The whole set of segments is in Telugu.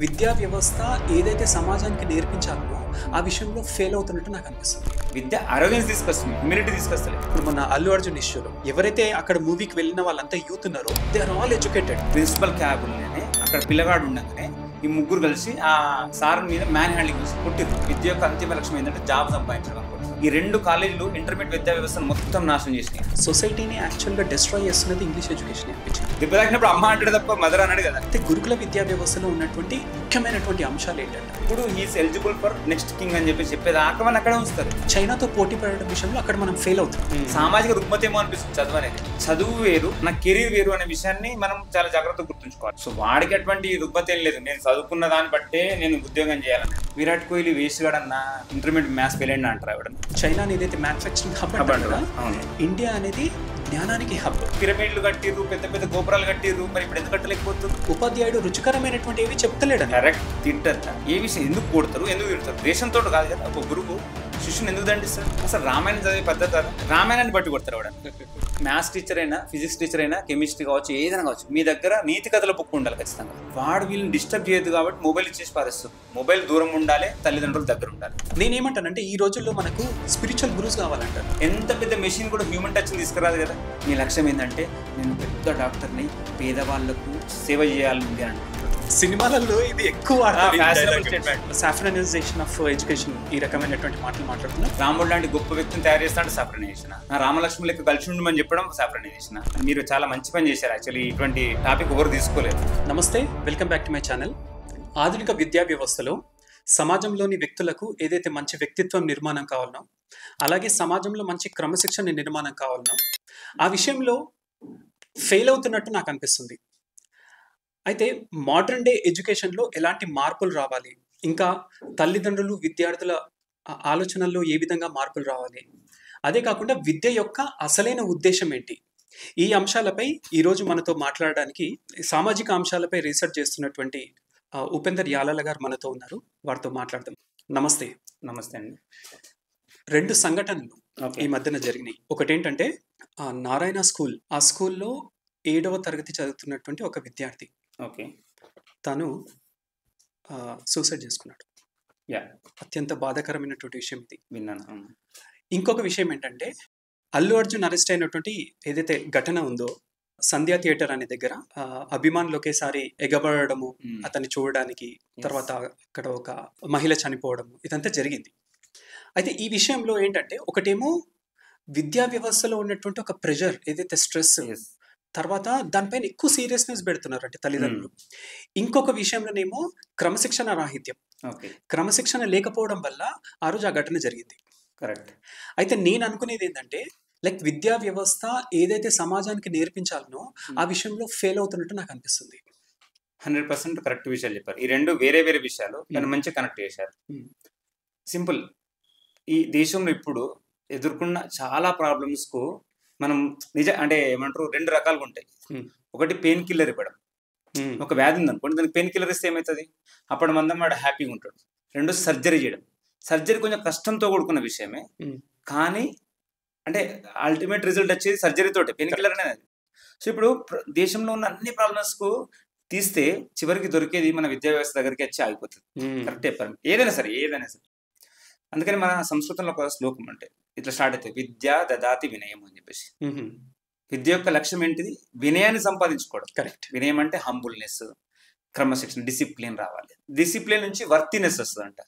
విద్యా వ్యవస్థ ఏదైతే సమాజానికి నేర్పించాలో ఆ విషయంలో ఫెయిల్ అవుతున్నట్టు నాకు అనిపిస్తుంది. విద్య అరోగెన్స్ తీసుకొస్తుంది, హ్యూమిలిటీ తీసుకొస్తలే. ఇప్పుడు మన అల్లు అర్జున్ ఇష్యూలో ఎవరైతే అక్కడ మూవీకి వెళ్ళిన వాళ్ళంతా యూత్ ఉన్నారో they are all educated. Principal క్యాబిన్లోనే అక్కడ పిల్లగాడు ఉండగానే ఈ ముగ్గురు కలిసి ఆ సార్ మీద మ్యాన్ హ్యాండింగ్ చేసి పుట్టిరు. విద్య యొక్క అంతిమ లక్ష్యం ఏంటంటే జాబ్ సంపాదించడం అనుకుంటున్నారు. ఈ రెండు కాలేజీలు ఇంటర్మీడియట్ విద్యా వ్యవస్థను మొత్తం నాశనం చేసినాయి. సొసైటీని యాక్చువల్గా డిస్ట్రాయ్ చేస్తున్నది ఇంగ్లీష్ ఎడ్యుకేషన్ అనిపించింది. దెబ్బ తాకినప్పుడు అమ్మ అంటాడు తప్ప మదర్ అన్నాడు కదా. అయితే గురుకుల విద్యా వ్యవస్థలో ఉన్నటువంటి ముఖ్యమైనటువంటి అంశాలు ఏంటంటే ఇప్పుడు he's eligible for next king అని చెప్పి చెప్పేదాకా మనం అక్కడే ఉంచుతారు. చైనాతో పోటీ పడడం విషయంలో అక్కడ మనం ఫెయిల్ అవుతాం. సామాజిక రుగ్మతేమో అనిపిస్తుంది చదువు అనేది. చదువు వేరు, నా కెరీర్ వేరు అనే విషయాన్ని మనం చాలా జాగ్రత్తగా గుర్తుంచుకోవాలి. సో వాడికి అటువంటి రుగ్మత ఏం లేదు. నేను చదువుకున్న దాన్ని బట్టే నేను ఉద్యోగం చేయాలని. విరాట్ కోహ్లీ వేస్ట్ గాడన్నా ఇంటర్మీడియట్ మ్యాథ్స్ ఫెయిల్ అయినా అంటారు ఆవిడ. చైనా అనేది మ్యానుఫ్యాక్చరింగ్ హబ్ అంటారు. ఇండియా అనేది జ్ఞానానికి హబ్. పిరమిడ్లు కట్టిర్రు, పెద్ద పెద్ద గోపురాలు కట్టిర్రు, మరి ఇప్పుడు ఎందుకు కట్టలేకపోతుంది? ఉపాధ్యాయుడు రుచికరమైనటువంటి ఏవి చెప్తలేడని. కరెక్ట్. తిట్టద్ద ఏ విషయం ఎందుకు కొడతారు, ఎందుకు తిడతారు? దేశంతో కాదు కదా. ఒక గురువు శిష్యుని ఎందుకు దండిస్తారు? అసలు రామాయణం చదివే పద్ధతి రామాయణాన్ని బట్టి కొడతారు వాడు. మ్యాథ్స్ టీచర్ అయినా, ఫిజిక్స్ టీచర్ అయినా, కెమిస్ట్రీ కావచ్చు, ఏదైనా కావచ్చు, మీ దగ్గర నీతి కథల బుక్ ఉండాలి ఖచ్చితంగా. వాడు వీళ్ళని డిస్టర్బ్ చేయదు కాబట్టి మొబైల్ ఇచ్చేసి పారేస్తుంది. మొబైల్ దూరం ఉండాలి, తల్లిదండ్రుల దగ్గర ఉండాలి. నేనేమంటానంటే ఈ రోజుల్లో మనకు స్పిరిచువల్ గురూస్ కావాలంటారు. ఎంత పెద్ద మెషిన్ కూడా హ్యూమన్ టచ్ తీసుకురాదు కదా. మీ లక్ష్యం ఏంటంటే నేను పెద్ద డాక్టర్ని, పేదవాళ్లకు సేవ చేయాలని అంటారు. సినిమాలలో ఇది ఎక్కువ సాఫ్రనైజేషన్ ఆఫ్ ఎడ్యుకేషన్ ఈ రకమైనటువంటి మాటలు మాట్లాడుతున్నారు. రాముడు లాంటి గొప్ప వ్యక్తిని తయారు చేస్తాడు సాఫ్రనైజేషన్. రామలక్ష్మి లెక్క కలిసి ఉండమని చెప్పడం సాఫ్రనైజేషన్. మీరు చాలా మంచి పని చేశారు. యాక్చువల్లీ ఇటువంటి టాపిక్ ఎవరు తీసుకోలేదు. నమస్తే, welcome back to my channel. ఆధునిక విద్యా వ్యవస్థలో సమాజంలోని వ్యక్తులకు ఏదైతే మంచి వ్యక్తిత్వం నిర్మాణం కావాలనో, అలాగే సమాజంలో మంచి క్రమశిక్షణ నిర్మాణం కావాలనో ఆ విషయంలో ఫెయిల్ అవుతున్నట్టు నాకు అనిపిస్తుంది. అయితే మోడర్న్ డే ఎడ్యుకేషన్లో ఎలాంటి మార్పులు రావాలి, ఇంకా తల్లిదండ్రులు విద్యార్థుల ఆలోచనల్లో ఏ విధంగా మార్పులు రావాలి, అదే కాకుండా విద్య యొక్క అసలైన ఉద్దేశం ఏంటి, ఈ అంశాలపై ఈరోజు మనతో మాట్లాడడానికి సామాజిక అంశాలపై రీసెర్చ్ చేస్తున్నటువంటి ఉపేందర్ యాలల గారు మనతో ఉన్నారు. వారితో మాట్లాడదాం. నమస్తే. నమస్తే అండి. 2 సంఘటనలు ఈ మధ్యన జరిగినాయి. ఒకటేంటంటే నారాయణ స్కూల్, ఆ స్కూల్లో 7వ తరగతి చదువుతున్నటువంటి ఒక విద్యార్థి ఓకే, తను సూసైడ్ చేసుకున్నాడు. అత్యంత బాధాకరమైనటువంటి విషయం ఇది. విన్నాను. ఇంకొక విషయం ఏంటంటే అల్లు అర్జున్ అరెస్ట్ అయినటువంటి ఏదైతే ఘటన ఉందో, సంధ్యా థియేటర్ అనే దగ్గర అభిమానులు ఒకేసారి ఎగబడము, అతన్ని చూడడానికి, తర్వాత అక్కడ ఒక మహిళ చనిపోవడము, ఇదంతా జరిగింది. అయితే ఈ విషయంలో ఏంటంటే ఒకటేమో విద్యా వ్యవస్థలో ఉన్నటువంటి ఒక ప్రెషర్, ఏదైతే స్ట్రెస్, తర్వాత దానిపైన ఎక్కువ సీరియస్నెస్ పెడుతున్నారు అంటే తల్లిదండ్రులు. ఇంకొక విషయంలోనేమో క్రమశిక్షణ రాహిత్యం, క్రమశిక్షణ లేకపోవడం వల్ల ఆ రోజు ఆ ఘటన జరిగింది. కరెక్ట్. అయితే నేను అనుకునేది ఏంటంటే విద్యా వ్యవస్థ ఏదైతే సమాజానికి నేర్పించాలనో ఆ విషయంలో ఫెయిల్ అవుతున్నట్టు నాకు అనిపిస్తుంది. 100% కరెక్ట్ విషయాలు చెప్పారు. ఈ రెండు వేరే వేరే విషయాలు కానీ మంచిగా కనెక్ట్ చేశారు. సింపుల్. ఈ దేశంలో ఇప్పుడు ఎదుర్కొన్న చాలా ప్రాబ్లమ్స్కు మనం అంటే ఏమంటారు, 2 రకాలుగా ఉంటాయి. ఒకటి పెయిన్ కిల్లర్ ఇవ్వడం. ఒక వ్యాధి ఉంది అనుకోండి, దానికి పెయిన్ కిల్లర్ ఇస్తే ఏమవుతుంది, అప్పుడు మందం వాడు హ్యాపీగా ఉంటాడు. 2 సర్జరీ చేయడం. సర్జరీ కొంచెం కష్టంతో కూడుకున్న విషయమే, కానీ అంటే అల్టిమేట్ రిజల్ట్ వచ్చేది సర్జరీతోటే, పెయిన్ కిల్లర్ అనేది. సో ఇప్పుడు దేశంలో ఉన్న అన్ని ప్రాబ్లమ్స్కు తీస్తే చివరికి దొరికేది మన విద్యా వ్యవస్థ దగ్గరికి వచ్చి ఆగిపోతుంది. కరెక్ట్ చెప్పారు. ఏదైనా సరే. అందుకని మన సంస్కృతంలో ఒక శ్లోకం అంటే ఇట్లా స్టార్ట్ అవుతాయి, విద్యా దదాతి వినయం అని చెప్పేసి. విద్య యొక్క లక్ష్యం ఏంటిది? వినయాన్ని సంపాదించుకోవడం. కరెక్ట్. వినయం అంటే హంబుల్నెస్, క్రమశిక్షణ, డిసిప్లిన్ రావాలి. డిసిప్లిన్ నుంచి వర్తీనెస్ వస్తుంది అంట.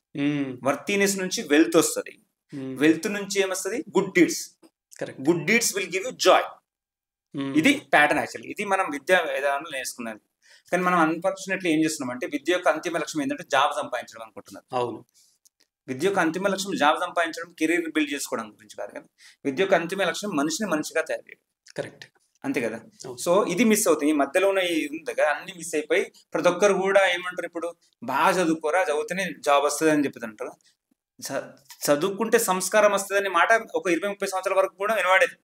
వర్తీనెస్ నుంచి వెల్త్ వస్తుంది. వెల్త్ నుంచి ఏమొస్తుంది? Good deeds. Good deeds will give you Joy. ఇది ప్యాటర్న్ యాక్చువల్లీ. ఇది మనం విద్యా విధానంలో నేర్చుకున్నది. కానీ మనం అన్ఫార్చునేట్లీ ఏం చేస్తున్నాం అంటే విద్య యొక్క అంతిమ లక్ష్యం ఏంటంటే జాబ్ సంపాదించడం అనుకుంటున్నారు. అవును. విద్య యొక్క అంతిమ లక్ష్యం జాబ్ సంపాదించడం, కెరీర్ బిల్డ్ చేసుకోవడం గురించి కాదు కదా. విద్య యొక్క అంతిమ లక్ష్యం మనిషిని మనిషిగా తయారు చేయడం. కరెక్ట్. అంతే కదా. సో ఇది మిస్ అవుతుంది. ఈ మధ్యలో ఉన్న ఈ ఉంది కదా, అన్ని మిస్ అయిపోయి ప్రతి ఒక్కరు కూడా ఏమంటారు, ఇప్పుడు బాగా చదువుకోరా, చదివితేనే జాబ్ వస్తుంది అని చెప్తుంది అంటారు. చదువుకుంటే సంస్కారం వస్తుందని మాట ఒక 20-30 సంవత్సరాల వరకు కూడా వినవాడేది.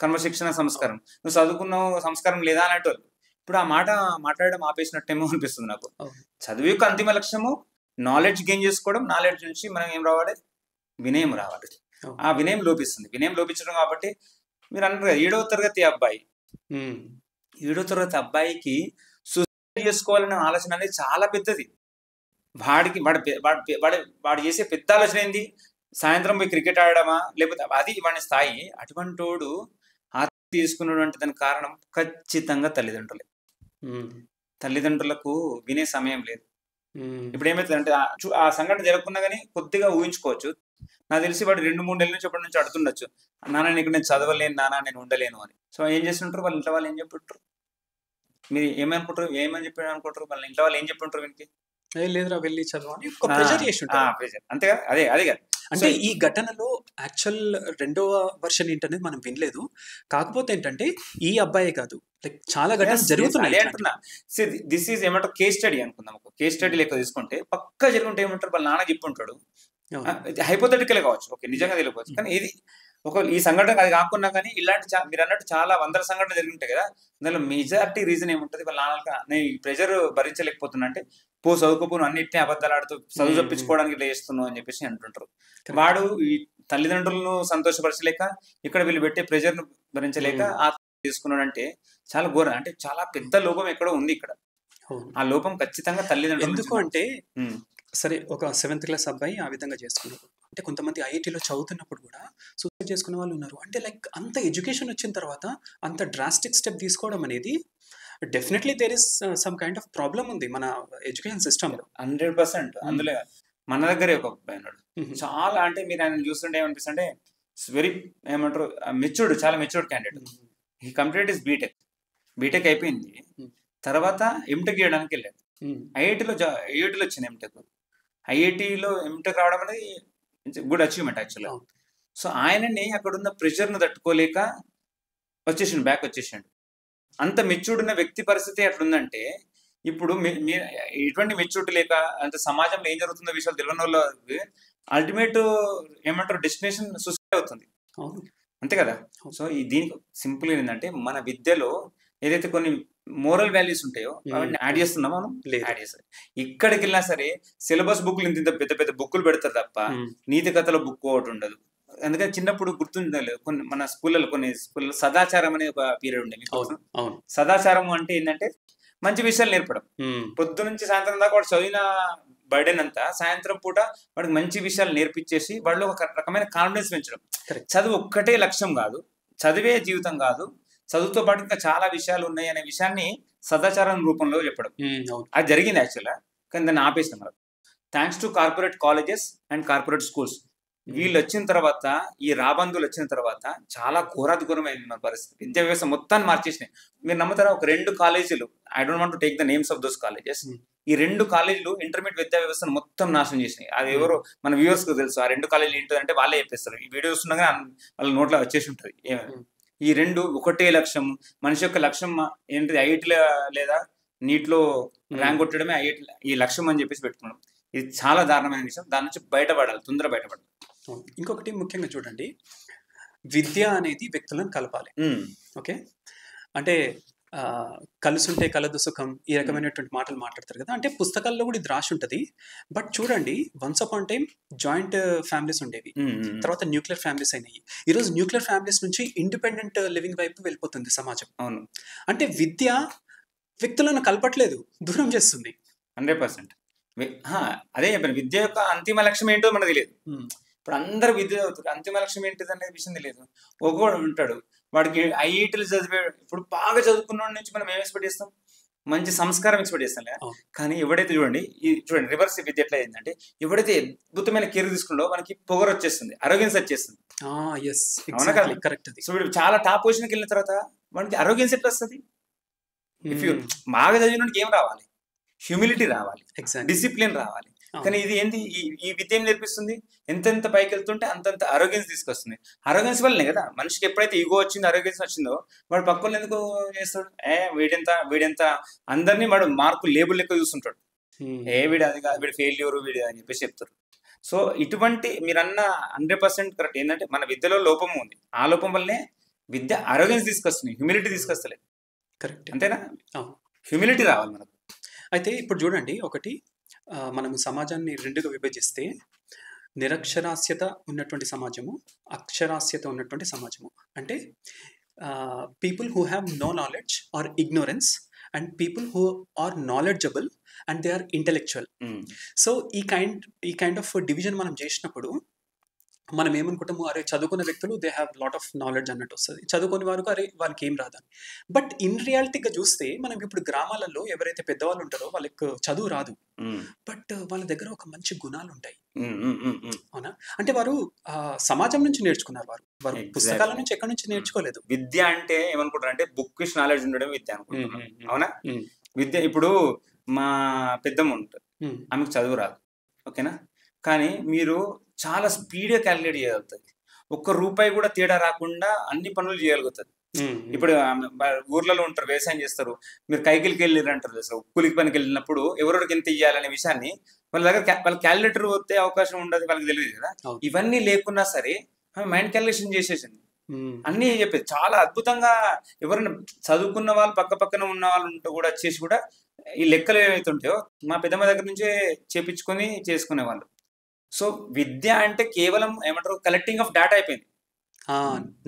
క్రమశిక్షణ, సంస్కారం. నువ్వు చదువుకున్నావు, సంస్కారం లేదా అన్నట్టు. ఇప్పుడు ఆ మాట మాట్లాడడం ఆపేసినట్టేమో అనిపిస్తుంది నాకు. చదువు యొక్క అంతిమ లక్ష్యము నాలెడ్జ్ గెయిన్ చేసుకోవడం. నాలెడ్జ్ నుంచి మనం ఏం రావాలి? వినయం రావాలి. ఆ వినయం లోపిస్తుంది. వినయం లోపించడం కాబట్టి మీరు అన్నారు కదా 7వ తరగతి అబ్బాయి, 7వ తరగతి అబ్బాయికి సూసైడ్ చేసుకోవాలనే ఆలోచన అనేది చాలా పెద్దది. వాడికి వాడు చేసే పెద్ద ఆలోచన ఏంది, సాయంత్రం పోయి క్రికెట్ ఆడడమా, లేకపోతే అది వాడి స్థాయి. అటువంటి వాడు ఆత్మహత్య తీసుకున్నాడు అంటే దానికి కారణం ఖచ్చితంగా తల్లిదండ్రులే. తల్లిదండ్రులకు వినే సమయం లేదు. ఇప్పుడు ఏమవుతుందంటే ఆ సంఘటన జరగకున్నా కానీ కొద్దిగా ఊహించుకోవచ్చు. నాకు తెలిసి వాడు 2-3 నెలల నుంచి ఎప్పటి నుంచి అడుగుతుండొచ్చు, నాన్న నీకు నేను చదవలేను, నాన్న నేను ఉండలేను అని. సో ఏం చేస్తుంటారు వాళ్ళ ఇంట్లో వాళ్ళు, ఏం చెప్పుంటారు, మీరు ఏమనుకుంటారు, ఏమని చెప్పాడు అనుకుంటారు, వాళ్ళ ఇంట్లో వాళ్ళు ఏం చెప్పుంటారు వీనికి, లేదురా వెళ్ళి చదువు అని ప్రెజర్ చేసి ప్రెజర్. అంతేగా, అదే కదా. అంటే ఈ ఘటనలో యాక్చువల్ రెండవ వర్షన్ ఏంటనేది మనం వినలేదు. కాకపోతే ఏంటంటే ఈ అబ్బాయే కాదు, లైక్ చాలా ఘటనలు జరుగుతున్నాయి అంటున్నా. దిస్ ఈజ్ ఏమంటారు, కేస్ స్టడీ అనుకుందాం. ఒక కేస్ స్టడీ లెక్క తీసుకుంటే పక్కా జరుగుంటే ఏమంటారు, వాళ్ళ నాన్న చెప్పుంటాడు. హైపోథెటికల్ కావచ్చు, ఓకే నిజంగా తెలియవచ్చు, కానీ ఇది ఒక ఈ సంఘటన అది కాకుండా కానీ ఇలాంటి మీరు అన్నట్టు చాలా వందల సంఘటనలు జరిగి కదా. అందులో మెజారిటీ రీజన్ ఏముంటుంది, వాళ్ళ నాన్నకి నేను ఈ ప్రెజర్ భరించలేకపోతున్నా అంటే, పో చదువుకోపోను అన్నింటినీ అబద్ధాలు ఆడుతూ చదువు చెప్పించుకోవడానికి ఇట్లా చేస్తున్నావు అని చెప్పేసి అంటుంటారు. వాడు ఈ తల్లిదండ్రులను సంతోషపరచలేక, ఇక్కడ వీళ్ళు పెట్టే ప్రెజర్ ను భరించలేక ఆత్మహత్య చేసుకున్నాడు అంటే చాలా ఘోరం. అంటే చాలా పెద్ద లోపం ఎక్కడో ఉంది ఇక్కడ. ఆ లోపం ఖచ్చితంగా తల్లిదండ్రులు. ఎందుకు అంటే సరే ఒక 7th క్లాస్ అబ్బాయి ఆ విధంగా చేసుకున్నారు అంటే, కొంతమంది ఐఐటీలో చదువుతున్నప్పుడు కూడా సూసైడ్ చేసుకునే వాళ్ళు ఉన్నారు. అంటే లైక్ అంత ఎడ్యుకేషన్ వచ్చిన తర్వాత అంత డ్రాస్టిక్ స్టెప్ తీసుకోవడం అనేది definitely there is some kind of problem ఉంది మన ఎడ్యుకేషన్ సిస్టమ్ లో. 100%. అందులో మన దగ్గరే ఒక అబ్బాయి ఉన్నాడు, చాలా అంటే మీరు ఆయన చూస్తుంటే ఏమనిపిస్తుంటే వెరీ ఏమంటారు మెచ్యూర్డ్, చాలా మెచ్యూర్డ్ క్యాండిడేట్. ఈ కంప్లీట్ ఇస్ బీటెక్ అయిపోయింది. తర్వాత ఎంటెక్ చేయడానికి వెళ్ళాడు. ఐఐటీలో వచ్చింది ఎంటెక్. ఐఐటీలో ఎంటెక్ రావడం అనేది గుడ్ అచీవ్మెంట్ యాక్చువల్గా. సో ఆయనని అక్కడ ఉన్న ప్రెషర్ను తట్టుకోలేక బ్యాక్ వచ్చేసాడు. అంత మెచ్యూర్డ్ ఉన్న వ్యక్తి పరిస్థితి అట్లుందంటే, ఇప్పుడు ఎటువంటి మెచ్యూరిటీ లేక అంత సమాజంలో ఏం జరుగుతుందో విషయాలు తెలియని వాళ్ళు అల్టిమేట్ ఏమంటారు డెస్టినేషన్ సూసైడ్ అవుతుంది, అంతే కదా. సో దీనికి సింపుల్ ఏంటంటే, మన విద్యలో ఏదైతే కొన్ని మోరల్ వాల్యూస్ ఉంటాయో అవన్నీ యాడ్ చేస్తున్నాం మనం, యాడ్ చేస్తారు. ఇక్కడికి వెళ్ళినా సరే సిలబస్ బుక్లు ఇంత పెద్ద పెద్ద బుక్కులు పెడతారు తప్ప నీతి కథల బుక్ ఒకటి ఉండదు. అందుకని చిన్నప్పుడు గుర్తుండలేదు, మన కొన్ని స్కూల్లో సదాచారం అనే ఒక పీరియడ్ ఉండేది. సదాచారం అంటే ఏంటంటే మంచి విషయాలు నేర్పడం. పొద్దు నుంచి సాయంత్రం దాకా వాడు చదివిన బర్డెన్ అంతా సాయంత్రం పూట వాడికి మంచి విషయాలు నేర్పించేసి వాళ్ళు ఒక రకమైన కాన్ఫిడెన్స్ పెంచడం. చదువు ఒక్కటే లక్ష్యం కాదు, చదివే జీవితం కాదు, చదువుతో పాటు ఇంకా చాలా విషయాలు ఉన్నాయి అనే విషయాన్ని సదాచారం రూపంలో చెప్పడం. అది జరిగింది యాక్చువల్గా, కానీ దాన్ని ఆపేసినాం మనం. Thanks to corporate colleges and corporate schools. వీళ్ళు వచ్చిన తర్వాత, ఈ రాబందులు వచ్చిన తర్వాత చాలా ఘోరాధిఘోరమైంది మన పరిస్థితి. విద్యా వ్యవస్థ మొత్తాన్ని మార్చేసినాయి. మీరు నమ్ముతారా, ఒక 2 కాలేజీలు, I don't want to take the names of those colleges, ఈ 2 కాలేజీలు ఇంటర్మీడియట్ విద్యా వ్యవస్థను మొత్తం నాశనం చేసినాయి. అది ఎవరో మన వ్యూవర్స్ కు తెలుసు. ఆ 2 కాలేజీలు ఏంటంటే వాళ్ళే చెప్పేస్తారు. ఈ వీడియో చూస్తుండగా వాళ్ళ నోట్లో వచ్చేసి ఉంటుంది. ఈ 2 ఒకటే లక్ష్యం. మనిషి యొక్క లక్ష్యం ఏంటిది, ఐఐటీలో లేదా నీట్లో ర్యాంక్ కొట్టడమే ఐఐటీ ఈ లక్ష్యం అని చెప్పేసి పెట్టుకున్నాం. ఇది చాలా దారుణమైన విషయం. దాని నుంచి బయటపడాలి, తొందర బయటపడాలి. ఇంకొకటి ముఖ్యంగా చూడండి, విద్య అనేది వ్యక్తులను కలపాలి. ఓకే, అంటే కలుసుంటే కలదు సుఖం, ఈ రకమైనటువంటి మాటలు మాట్లాడతారు కదా. అంటే పుస్తకాల్లో కూడా ఇది రాసి ఉంటుంది. బట్ చూడండి, once upon time joint families ఉండేవి, తర్వాత న్యూక్లియర్ ఫ్యామిలీస్ అయినాయి. ఈరోజు న్యూక్లియర్ ఫ్యామిలీస్ నుంచి ఇండిపెండెంట్ లివింగ్ వైపు వెళ్ళిపోతుంది సమాజం. అవును, అంటే విద్య వ్యక్తులను కలపట్లేదు, దూరం చేస్తుంది. 100%. అదే చెప్పాను, విద్య యొక్క అంతిమ లక్ష్యం ఏంటో మనకు తెలియదు. ఇప్పుడు అందరు విద్య చదువుతారు, అంతిమ లక్ష్యం ఏంటిది అనేది విషయం తెలియదు. ఒకడు ఉంటాడు, వాడికి ఐఐటీలు చదివే, ఇప్పుడు బాగా చదువుకున్న నుంచి మనం ఏం ఎక్స్పెక్ట్ చేస్తాం, మంచి సంస్కారం ఎక్స్పెక్ట్ చేస్తాం. కానీ ఎవడైతే చూడండి రివర్స్ విద్య ఎట్లా అయిందంటే, ఎవడైతే అద్భుతమైన కేర్ తీసుకుంటో మనకి పొగరు వచ్చేస్తుంది, అరోగెన్స్ వచ్చేస్తుంది. అవునా కదా, కరెక్ట్. సో వీడు చాలా టాప్ పొజిషన్కి వెళ్ళిన తర్వాత వాడికి అరోగెన్స్ ఎట్లా వస్తుంది? ఇఫ్ యూ బాగా చదివినకి ఏం రావాలి, హ్యూమిలిటీ రావాలి, డిసిప్లిన్ రావాలి. కానీ ఇది ఏంటి, ఈ విద్య ఏం నేర్పిస్తుంది, ఎంతెంత పైకి వెళ్తుంటే అంతంత అరోగెన్స్ తీసుకొస్తుంది. అరోగెన్స్ వల్లనే కదా మనిషికి ఎప్పుడైతే ఈగో వచ్చిందో, అరోగెన్స్ వచ్చిందో, వాడు పక్కన ఎందుకు చేస్తాడు, వీడెంత అందరినీ వాడు మార్కు లేబుల్ లెక్క చూస్తుంటాడు. వీడు అది కాదు, వీడు ఫెయిల్యూర్, వీడు అని చెప్పేసి చెప్తారు. సో ఇటువంటి మీరన్న 100% కరెక్ట్. ఏంటంటే మన విద్యలో లోపము ఉంది, ఆ లోపం వల్లనే విద్య అరోగెన్స్ తీసుకొస్తుంది, హ్యూమిలిటీ తీసుకొస్తలేదు. కరెక్ట్, అంతేనా? హ్యూమిలిటీ రావాలి మనకు. అయితే ఇప్పుడు చూడండి, ఒకటి మనం సమాజాన్ని 2గా విభజిస్తే, నిరక్షరాస్యత ఉన్నటువంటి సమాజము, అక్షరాస్యత ఉన్నటువంటి సమాజము. అంటే people who have no knowledge are ignorance and people who are knowledgeable and they are intellectual. So ఈ కైండ్ ఆఫ్ డివిజన్ మనం చేసినప్పుడు మనం ఏమనుకుంటాము, అరే చదువుకున్న వ్యక్తులు they have lot of knowledge అన్నట్టు వస్తుంది, చదువుకునే వారికి అరే వాళ్ళకి ఏం రాదని. బట్ ఇన్ రియాలిటీగా చూస్తే మనం ఇప్పుడు గ్రామాలలో ఎవరైతే పెద్దవాళ్ళు ఉంటారో వాళ్ళకి చదువు రాదు, బట్ వాళ్ళ దగ్గర ఒక మంచి గుణాలు ఉంటాయి. అవునా? అంటే వారు సమాజం నుంచి నేర్చుకున్నారు, వారు వారు పుస్తకాల నుంచి ఎక్కడి నుంచి నేర్చుకోలేదు. విద్య అంటే ఏమనుకుంటారు అంటే బుక్ నాలెడ్జ్ ఉండడం విద్య అనుకుంటున్నాం. అవునా? విద్య ఇప్పుడు మా పెద్దమ్మ ఉంటుంది, ఆమెకు చదువు రాదు, ఓకేనా, కానీ మీరు చాలా స్పీడ్గా క్యాలిక్యులేట్ చేయగలుగుతుంది. ఒక్క రూపాయి కూడా తేడా రాకుండా అన్ని పనులు చేయగలుగుతుంది. ఇప్పుడు ఊర్లలో ఉంటారు, వ్యవసాయం చేస్తారు, మీరు కైకిలికి వెళ్ళారు అంటారు, అసలు కూలికి పనికి వెళ్ళినప్పుడు ఎవరికి ఎంత ఇవ్వాలనే విషయాన్ని వాళ్ళ దగ్గర వాళ్ళ క్యాలిక్యులేటర్ వస్తే అవకాశం ఉండదు, వాళ్ళకి తెలియదు కదా. ఇవన్నీ లేకున్నా సరే మైండ్ క్యాలిక్యులేషన్ చేసేసింది, అన్ని చెప్పేది చాలా అద్భుతంగా. ఎవరైనా చదువుకున్న వాళ్ళు పక్కన ఉన్న వాళ్ళు ఉంటే కూడా చేసి కూడా ఈ లెక్కలు ఏవైతే ఉంటాయో మా పెద్దమ్మ దగ్గర నుంచే చేపించుకొని చేసుకునేవాళ్ళు. సో విద్య అంటే కేవలం ఏమంటారు కలెక్టింగ్ ఆఫ్ డేటా అయిపోయింది.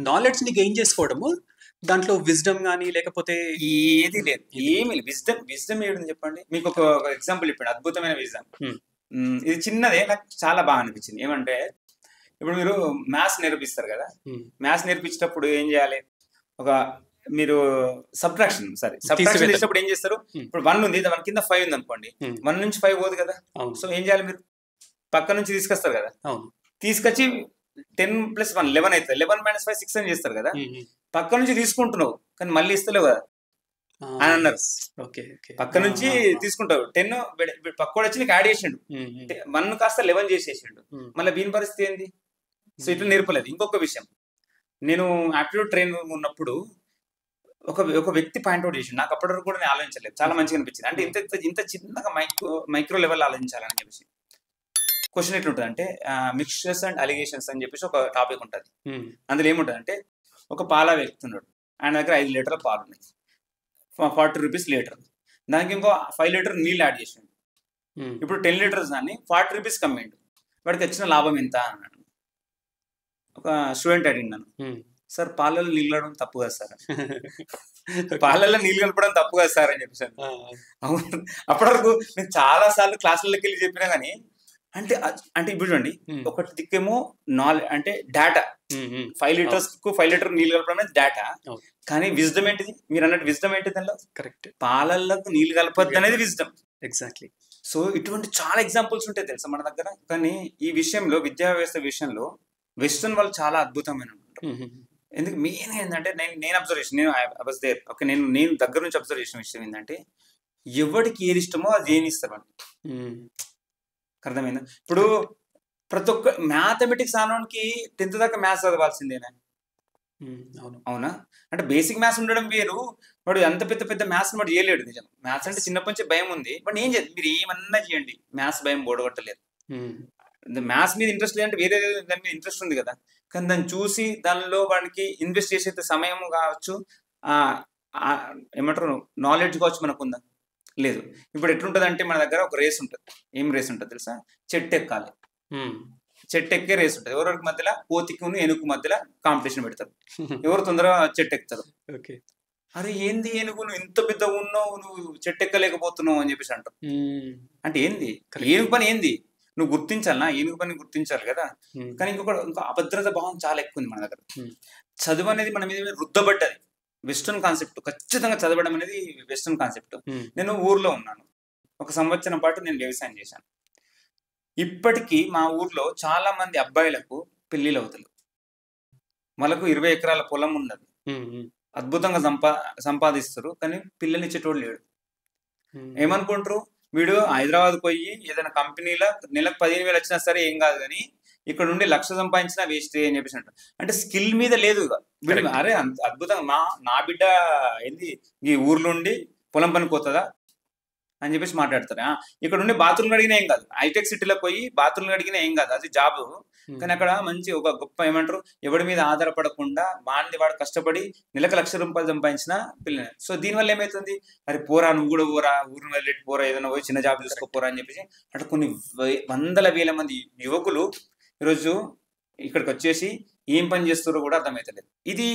నాలెడ్జ్ ని గెయిన్ చేసుకోవడము, దాంట్లో విజ్డమ్ కానీ లేకపోతే ఏది లేదు, ఏమి లేదు. విజ్డమ్ ఏడుంది చెప్పండి. మీకు ఒక ఎగ్జాంపుల్ ఇప్పుడు అద్భుతమైన విజ్డమ్, ఇది చిన్నదే, నాకు చాలా బాగా అనిపించింది. ఏమంటే ఇప్పుడు మీరు మ్యాథ్స్ నేర్పిస్తారు కదా, మ్యాథ్స్ నేర్పించేటప్పుడు ఏం చేయాలి, ఒక మీరు సబ్ట్రాక్షన్ చేసేటప్పుడు ఏం చేస్తారు, ఇప్పుడు 1 ఉంది, దాని కింద 5 ఉంది అనుకోండి, 1 నుంచి 5 పోదు కదా. సో ఏం చేయాలి, మీరు పక్క నుంచి తీసుకొస్తారు కదా, తీసుకొచ్చి 10 + 1 11 అవుతుంది, 11 - 5 6 అని చేస్తారు కదా. పక్క నుంచి తీసుకుంటున్నావు కానీ మళ్ళీ ఇస్తలేవు కదా అని అన్నారు. పక్క నుంచి తీసుకుంటావు 10, పక్కోడు వచ్చి నీకు యాడ్ చేసిండు, 1 కాస్త 11 చేసేసిండు, మళ్ళీ దీని పరిస్థితి ఏంది? సో ఇట్లా నేర్పలేదు. ఇంకొక విషయం, నేను ఆప్టిట్యూడ్ ట్రైన్ ఉన్నప్పుడు ఒక వ్యక్తి పాయింట్అవుట్ చేసిండు, నాకు అప్పటి వరకు కూడా నేను ఆలోచించలేదు, చాలా మంచిగా అనిపించింది. అంటే ఇంత చిన్నగా మైక్రో లెవెల్ ఆలోచించాలని చెప్పేసి. క్వశ్చన్ ఎట్లుంటుంది అంటే మిక్స్చర్స్ అండ్ అలిగేషన్స్ అని చెప్పేసి ఒక టాపిక్ ఉంటుంది. అందులో ఏముంటుంది అంటే ఒక పాల వ్యక్తున్నాడు, ఆయన దగ్గర 5 లీటర్ల పాలు ఉన్నాయి, 40 రూపీస్ లీటర్, దానికి ఇంకో 5 లీటర్ నీళ్ళు యాడ్ చేసిండు. ఇప్పుడు 10 లీటర్స్ దాన్ని 40 రూపీస్ కమ్మిండు, వాడికి వచ్చిన లాభం ఎంత అన్నాడు. ఒక స్టూడెంట్ అడిగినాను, సార్ పాలలో నీళ్ళు కలపడం తప్పు కదా సార్, పాలల్లో నీళ్ళు కలపడం తప్పు కదా సార్ అని చెప్పేసాను. అవును, అప్పటి వరకు నేను చాలా సార్లు క్లాసులకి వెళ్ళి చెప్పినా కానీ అంటే ఇప్పుడు చూడండి, ఒకటి దిక్కేమో అంటే డేటా, 5 లీటర్స్ కు 5 లీటర్ నీళ్ళు కలపడం అనేది డేటా, కానీ విజ్డమ్ ఏంటిది, మీరు అన్నట్టు విజ్డమ్ ఏంటిది దానిలో? కరెక్ట్, పాలలకు నీళ్ళు కలపద్దు అనేది విజ్డమ్. ఎగ్జాక్ట్లీ. సో ఇటువంటి చాలా ఎగ్జాంపుల్స్ ఉంటాయి తెలుసా మన దగ్గర. కానీ ఈ విషయంలో, విద్యా వ్యవస్థ విషయంలో వెస్టర్న్ వాళ్ళు చాలా అద్భుతమైన ఉంటారు. ఎందుకు మెయిన్ ఏంటంటే నేను అబ్జర్వ్ చేసిన, ఓకే, నేను దగ్గర నుంచి అబ్జర్వ్ చేసిన విషయం ఏంటంటే ఎవరికి ఏది ఇష్టమో అది ఏమి ఇస్తారు వాళ్ళు. అర్థమైందా? ఇప్పుడు ప్రతి ఒక్క మ్యాథమెటిక్స్ ఆనోనికి 10th దాకా మ్యాథ్స్ చదవాల్సిందేనా? అవునా? అంటే బేసిక్ మ్యాథ్స్ ఉండడం వేరు, వాడు అంత పెద్ద మ్యాథ్స్ వాడు చేయలేడు. నిజం, మ్యాథ్స్ అంటే చిన్నప్పటి నుంచి భయం ఉంది, బట్ ఏం చేయాలి, మీరు ఏమన్నా చేయండి, మ్యాథ్స్ భయం బోడగొట్టలేదు. మ్యాథ్స్ మీద ఇంట్రెస్ట్ లేదంటే వేరే దాని మీద ఇంట్రెస్ట్ ఉంది కదా, కానీ దాన్ని చూసి దానిలో వాడికి ఇన్వెస్ట్ చేసే సమయం కావచ్చు, ఏమంటారు నాలెడ్జ్ కావచ్చు మనకు ఉందా? లేదు. ఇప్పుడు ఎట్లుంటది అంటే మన దగ్గర ఒక రేస్ ఉంటుంది. ఏం రేస్ ఉంటుంది తెలుసా? చెట్టు ఎక్కాలి, చెట్టు ఎక్కే రేస్ ఉంటుంది. ఎవరికి మధ్యలో కోతికి ఏనుగు మధ్యలో కాంపిటీషన్ పెడతారు, ఎవరు తొందరగా చెట్టు ఎక్కుతారు. అరే ఏంది ఏనుగు, నువ్వు ఇంత పెద్ద ఉన్నావు, నువ్వు చెట్టు ఎక్కలేకపోతున్నావు అని చెప్పేసి అంటారు. అంటే ఏంది ఏనుగు పని, ఏంది నువ్వు గుర్తించాలనా, ఏనుగు పని గుర్తించాలి కదా. కానీ ఇంకో అభద్రత భావం చాలా ఎక్కువ ఉంది మన దగ్గర. చదువు అనేది మన మీద రుద్దబడ్డది, వెస్టర్న్ కాన్సెప్ట్. ఖచ్చితంగా చదవడం అనేది వెస్టర్న్ కాన్సెప్ట్. నేను ఊర్లో ఉన్నాను, 1 సంవత్సరం పాటు నేను వ్యవసాయం చేశాను. ఇప్పటికీ మా ఊర్లో చాలా మంది అబ్బాయిలకు పెళ్లిళ్ళు అవుతారు, వాళ్ళకు 20 ఎకరాల పొలం ఉన్నది, అద్భుతంగా సంపాదిస్తారు, కానీ పిల్లలు ఇచ్చేటోడు లేడు. ఏమనుకుంటారు, వీడు హైదరాబాద్ పోయి ఏదైనా కంపెనీలో నెలకు 15,000 వచ్చినా సరే ఏం కాదు, కానీ ఇక్కడ నుండి 1,00,000 సంపాదించినా వేస్ట్ అని చెప్పేసి అంటారు. అంటే స్కిల్ మీద లేదు. అరే అద్భుతంగా నా బిడ్డ ఏంది ఈ ఊర్లో ఉండి పొలం పనికి పోతుందా అని చెప్పేసి మాట్లాడతారు. ఇక్కడ నుండి బాత్రూమ్ అడిగినా ఏం కాదు, హైటెక్ సిటీలోకి పోయి బాత్రూమ్ అడిగినా ఏం కాదు, అది జాబ్. కానీ అక్కడ మంచి ఒక గొప్ప ఏమంటారు, ఎవరి మీద ఆధారపడకుండా వాడు కష్టపడి నెలకు 1,00,000 రూపాయలు సంపాదించిన పిల్లలు. సో దీనివల్ల ఏమైతుంది, అరే పోరా, నువ్వు కూడా పోరా, ఊరిని వదిలేటి పోరా, ఏదైనా పోయి చిన్న జాబ్ చూసుకోపోరా అని చెప్పేసి అట్లా కొన్ని 100,000 మంది యువకులు ఈరోజు ఇక్కడికి వచ్చేసి ఏం పని చేస్తారో కూడా అర్థమైతలేదు. ఇది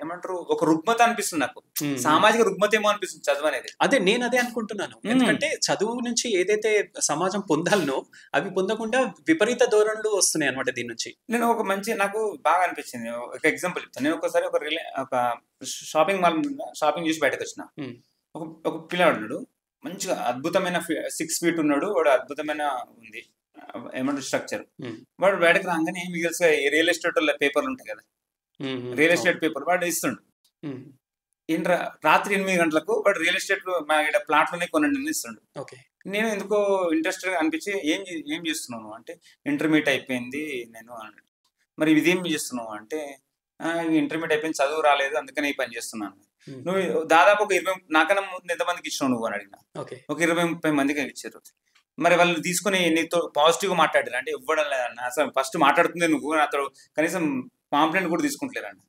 ఏమంటారు ఒక రుగ్మత అనిపిస్తుంది నాకు, సామాజిక రుగ్మత ఏమో అనిపిస్తుంది చదువు అనేది. నేను అదే అనుకుంటున్నాను. ఎందుకంటే చదువు నుంచి ఏదైతే సమాజం పొందాలనో అవి పొందకుండా విపరీత ధోరణులు వస్తున్నాయి అనమాట దీని నుంచి. నేను ఒక మంచి నాకు బాగా అనిపించింది ఒక ఎగ్జాంపుల్ చెప్తాను. నేను ఒకసారి ఒక షాపింగ్ మాల్ షాపింగ్ చేసి బయటకు వచ్చిన, ఒక పిల్లాడు ఉన్నాడు, మంచిగా అద్భుతమైన 6 feet ఉన్నాడు, వాడు అద్భుతమైన ఉంది ఏమంటారు స్ట్రక్చర్. వాడు బయటకు రాగానే మీకు తెలుసు రియల్ ఎస్టేట్ పేపర్లు ఉంటాయి కదా, రియల్ ఎస్టేట్ పేపర్ వాడు ఇస్తుండు. ఏంట్రా రాత్రి 8 గంటలకు వాడు రియల్ ఎస్టేట్ మా ఇక్కడ ప్లాట్లోనే కొనండి ఇస్తుండు. నేను ఎందుకో ఇంట్రెస్ట్ అనిపించి ఏం చేస్తున్నావు అంటే ఇంటర్మీడియట్ అయిపోయింది నేను అన్నాడు. మరి ఇదేం చేస్తున్నావు అంటే ఇంటర్మీడియట్ అయిపోయింది, చదువు రాలేదు, అందుకని ఈ పని చేస్తున్నాను. నువ్వు దాదాపు ఒక 20 నాకన్నా ముందు ఎంతమందికి ఇచ్చినావు నువ్వు అని అడిగిన. ఒక 20-30 మందికి ఇచ్చారు. మరి వాళ్ళు తీసుకుని నీతో పాజిటివ్గా మాట్లాడారు అంటే ఇవ్వడం లేదన్న, అసలు ఫస్ట్ మాట్లాడుతుంది నువ్వు, నాతో కనీసం కాంప్లైంట్ కూడా తీసుకుంటలేదన్న.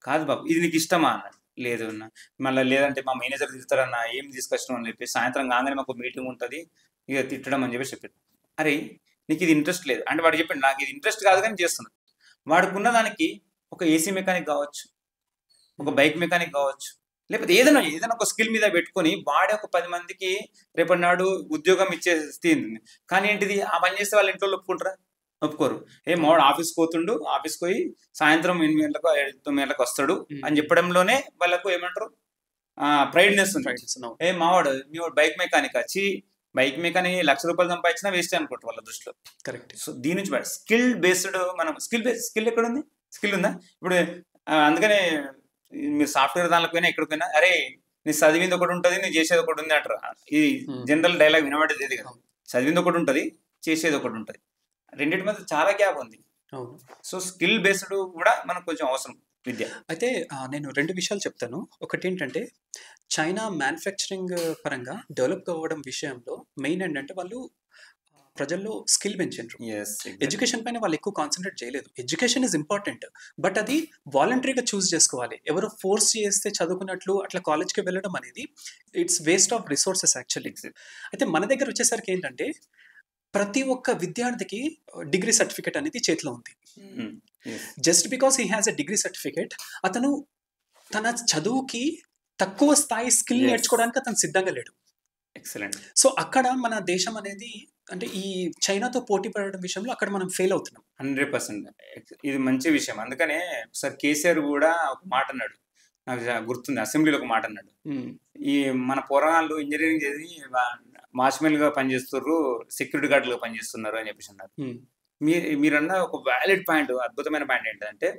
కాదు బాబు ఇది నీకు ఇష్టమా అన్నాడు. లేదు అన్న. మళ్ళీ లేదంటే మా మేనేజర్ తిడతారన్న, ఏం తీసుకొచ్చినావు అని చెప్పి సాయంత్రం కాగానే మాకు మీటింగ్ ఉంటుంది, ఇక తిట్టడం అని చెప్పి చెప్పాడు. అరే నీకు ఇది ఇంట్రెస్ట్ లేదు అంటే వాడు చెప్పాడు నాకు ఇది ఇంట్రెస్ట్ కాదు కానీ చేస్తున్నాడు. వాడుకున్న దానికి ఒక ఏసీ మెకానిక్ కావచ్చు, ఒక బైక్ మెకానిక్ కావచ్చు, లేకపోతే ఏదైనా ఒక స్కిల్ మీద పెట్టుకొని వాడే ఒక 10 మందికి రేపటి నాడు ఉద్యోగం ఇచ్చే స్థితి ఉంది. కానీ ఏంటిది ఆ పని చేస్తే వాళ్ళ ఇంట్లో ఒప్పుకుంటారా? ఒప్పుకోరు. మావాడు ఆఫీస్కి పోతుండు, ఆఫీస్కి పోయి సాయంత్రం 8 గంటలకు 9 గంటలకు వస్తాడు అని చెప్పడంలోనే వాళ్ళకు ఏమంటారు ప్రైడ్నెస్ ఉంది. మావాడు మీ వాడు బైక్ మెకానిక్ వచ్చి బైక్ మెకానిక్ ₹1,00,000 సంపాదించినా వేస్ట్ అనుకుంటారు వాళ్ళ దృష్టిలో. కరెక్ట్. సో దీని నుంచి స్కిల్ బేస్డ్ మనం స్కిల్ ఎక్కడ ఉంది? స్కిల్ ఉందా? ఇప్పుడు అందుకనే మీరు సాఫ్ట్వేర్ దానిలోకి ఎక్కడికైనా అరే నీ చదివింది ఒకటి ఉంటుంది, నీ చేసేది ఒకటి ఉంది అంటారు. ఇది జనరల్ డైలాగ్ వినబడేది ఏది కదా, చదివింది ఒకటి ఉంటుంది, చేసేది ఒకటి ఉంటుంది, రెండింటి మధ్య చాలా గ్యాప్ ఉంది. సో స్కిల్ బేస్డ్ కూడా మనకు కొంచెం అవసరం విద్య. అయితే నేను 2 విషయాలు చెప్తాను. ఒకటి ఏంటంటే చైనా మ్యానుఫ్యాక్చరింగ్ పరంగా డెవలప్ అవ్వడం విషయంలో మెయిన్ ఏంటంటే వాళ్ళు ప్రజల్లో స్కిల్ పెంచారు. ఎడ్యుకేషన్ పైన వాళ్ళు ఎక్కువ కాన్సన్ట్రేట్ చేయలేదు. ఎడ్యుకేషన్ ఇస్ ఇంపార్టెంట్, బట్ అది వాలంటరీగా చూస్ చేసుకోవాలి. ఎవరో ఫోర్స్ చేస్తే చదువుకున్నట్లు అట్లా కాలేజ్కి వెళ్ళడం అనేది it's waste of resources actually. అయితే మన దగ్గర వచ్చేసరికి ఏంటంటే ప్రతి ఒక్క విద్యార్థికి డిగ్రీ సర్టిఫికేట్ అనేది చేతిలో ఉంది. Just because he has a degree certificate అతను తన చదువుకి తక్కువ స్థాయి స్కిల్ నేర్చుకోవడానికి అతను సిద్ధంగా లేడు. ఎక్సలెంట్. సో అక్కడ మన దేశం అనేది అంటే ఈ చైనాతో పోటీ పడడం విషయంలో అక్కడ మనం ఫెయిల్ అవుతున్నాం. 100%. ఇది మంచి విషయం. అందుకనే సార్ కేసీఆర్ కూడా ఒక మాట అన్నాడు, నాకు గుర్తుంది, అసెంబ్లీలో ఒక మాట అన్నాడు, ఈ మన పోరాళ్ళు ఇంజనీరింగ్ చేసి వాచ్మెన్గా పనిచేస్తున్నారు, సెక్యూరిటీ గార్డులుగా పనిచేస్తున్నారు అని చెప్పేసి అన్నారు. మీరన్న ఒక వ్యాలిడ్ పాయింట్, అద్భుతమైన పాయింట్ ఏంటంటే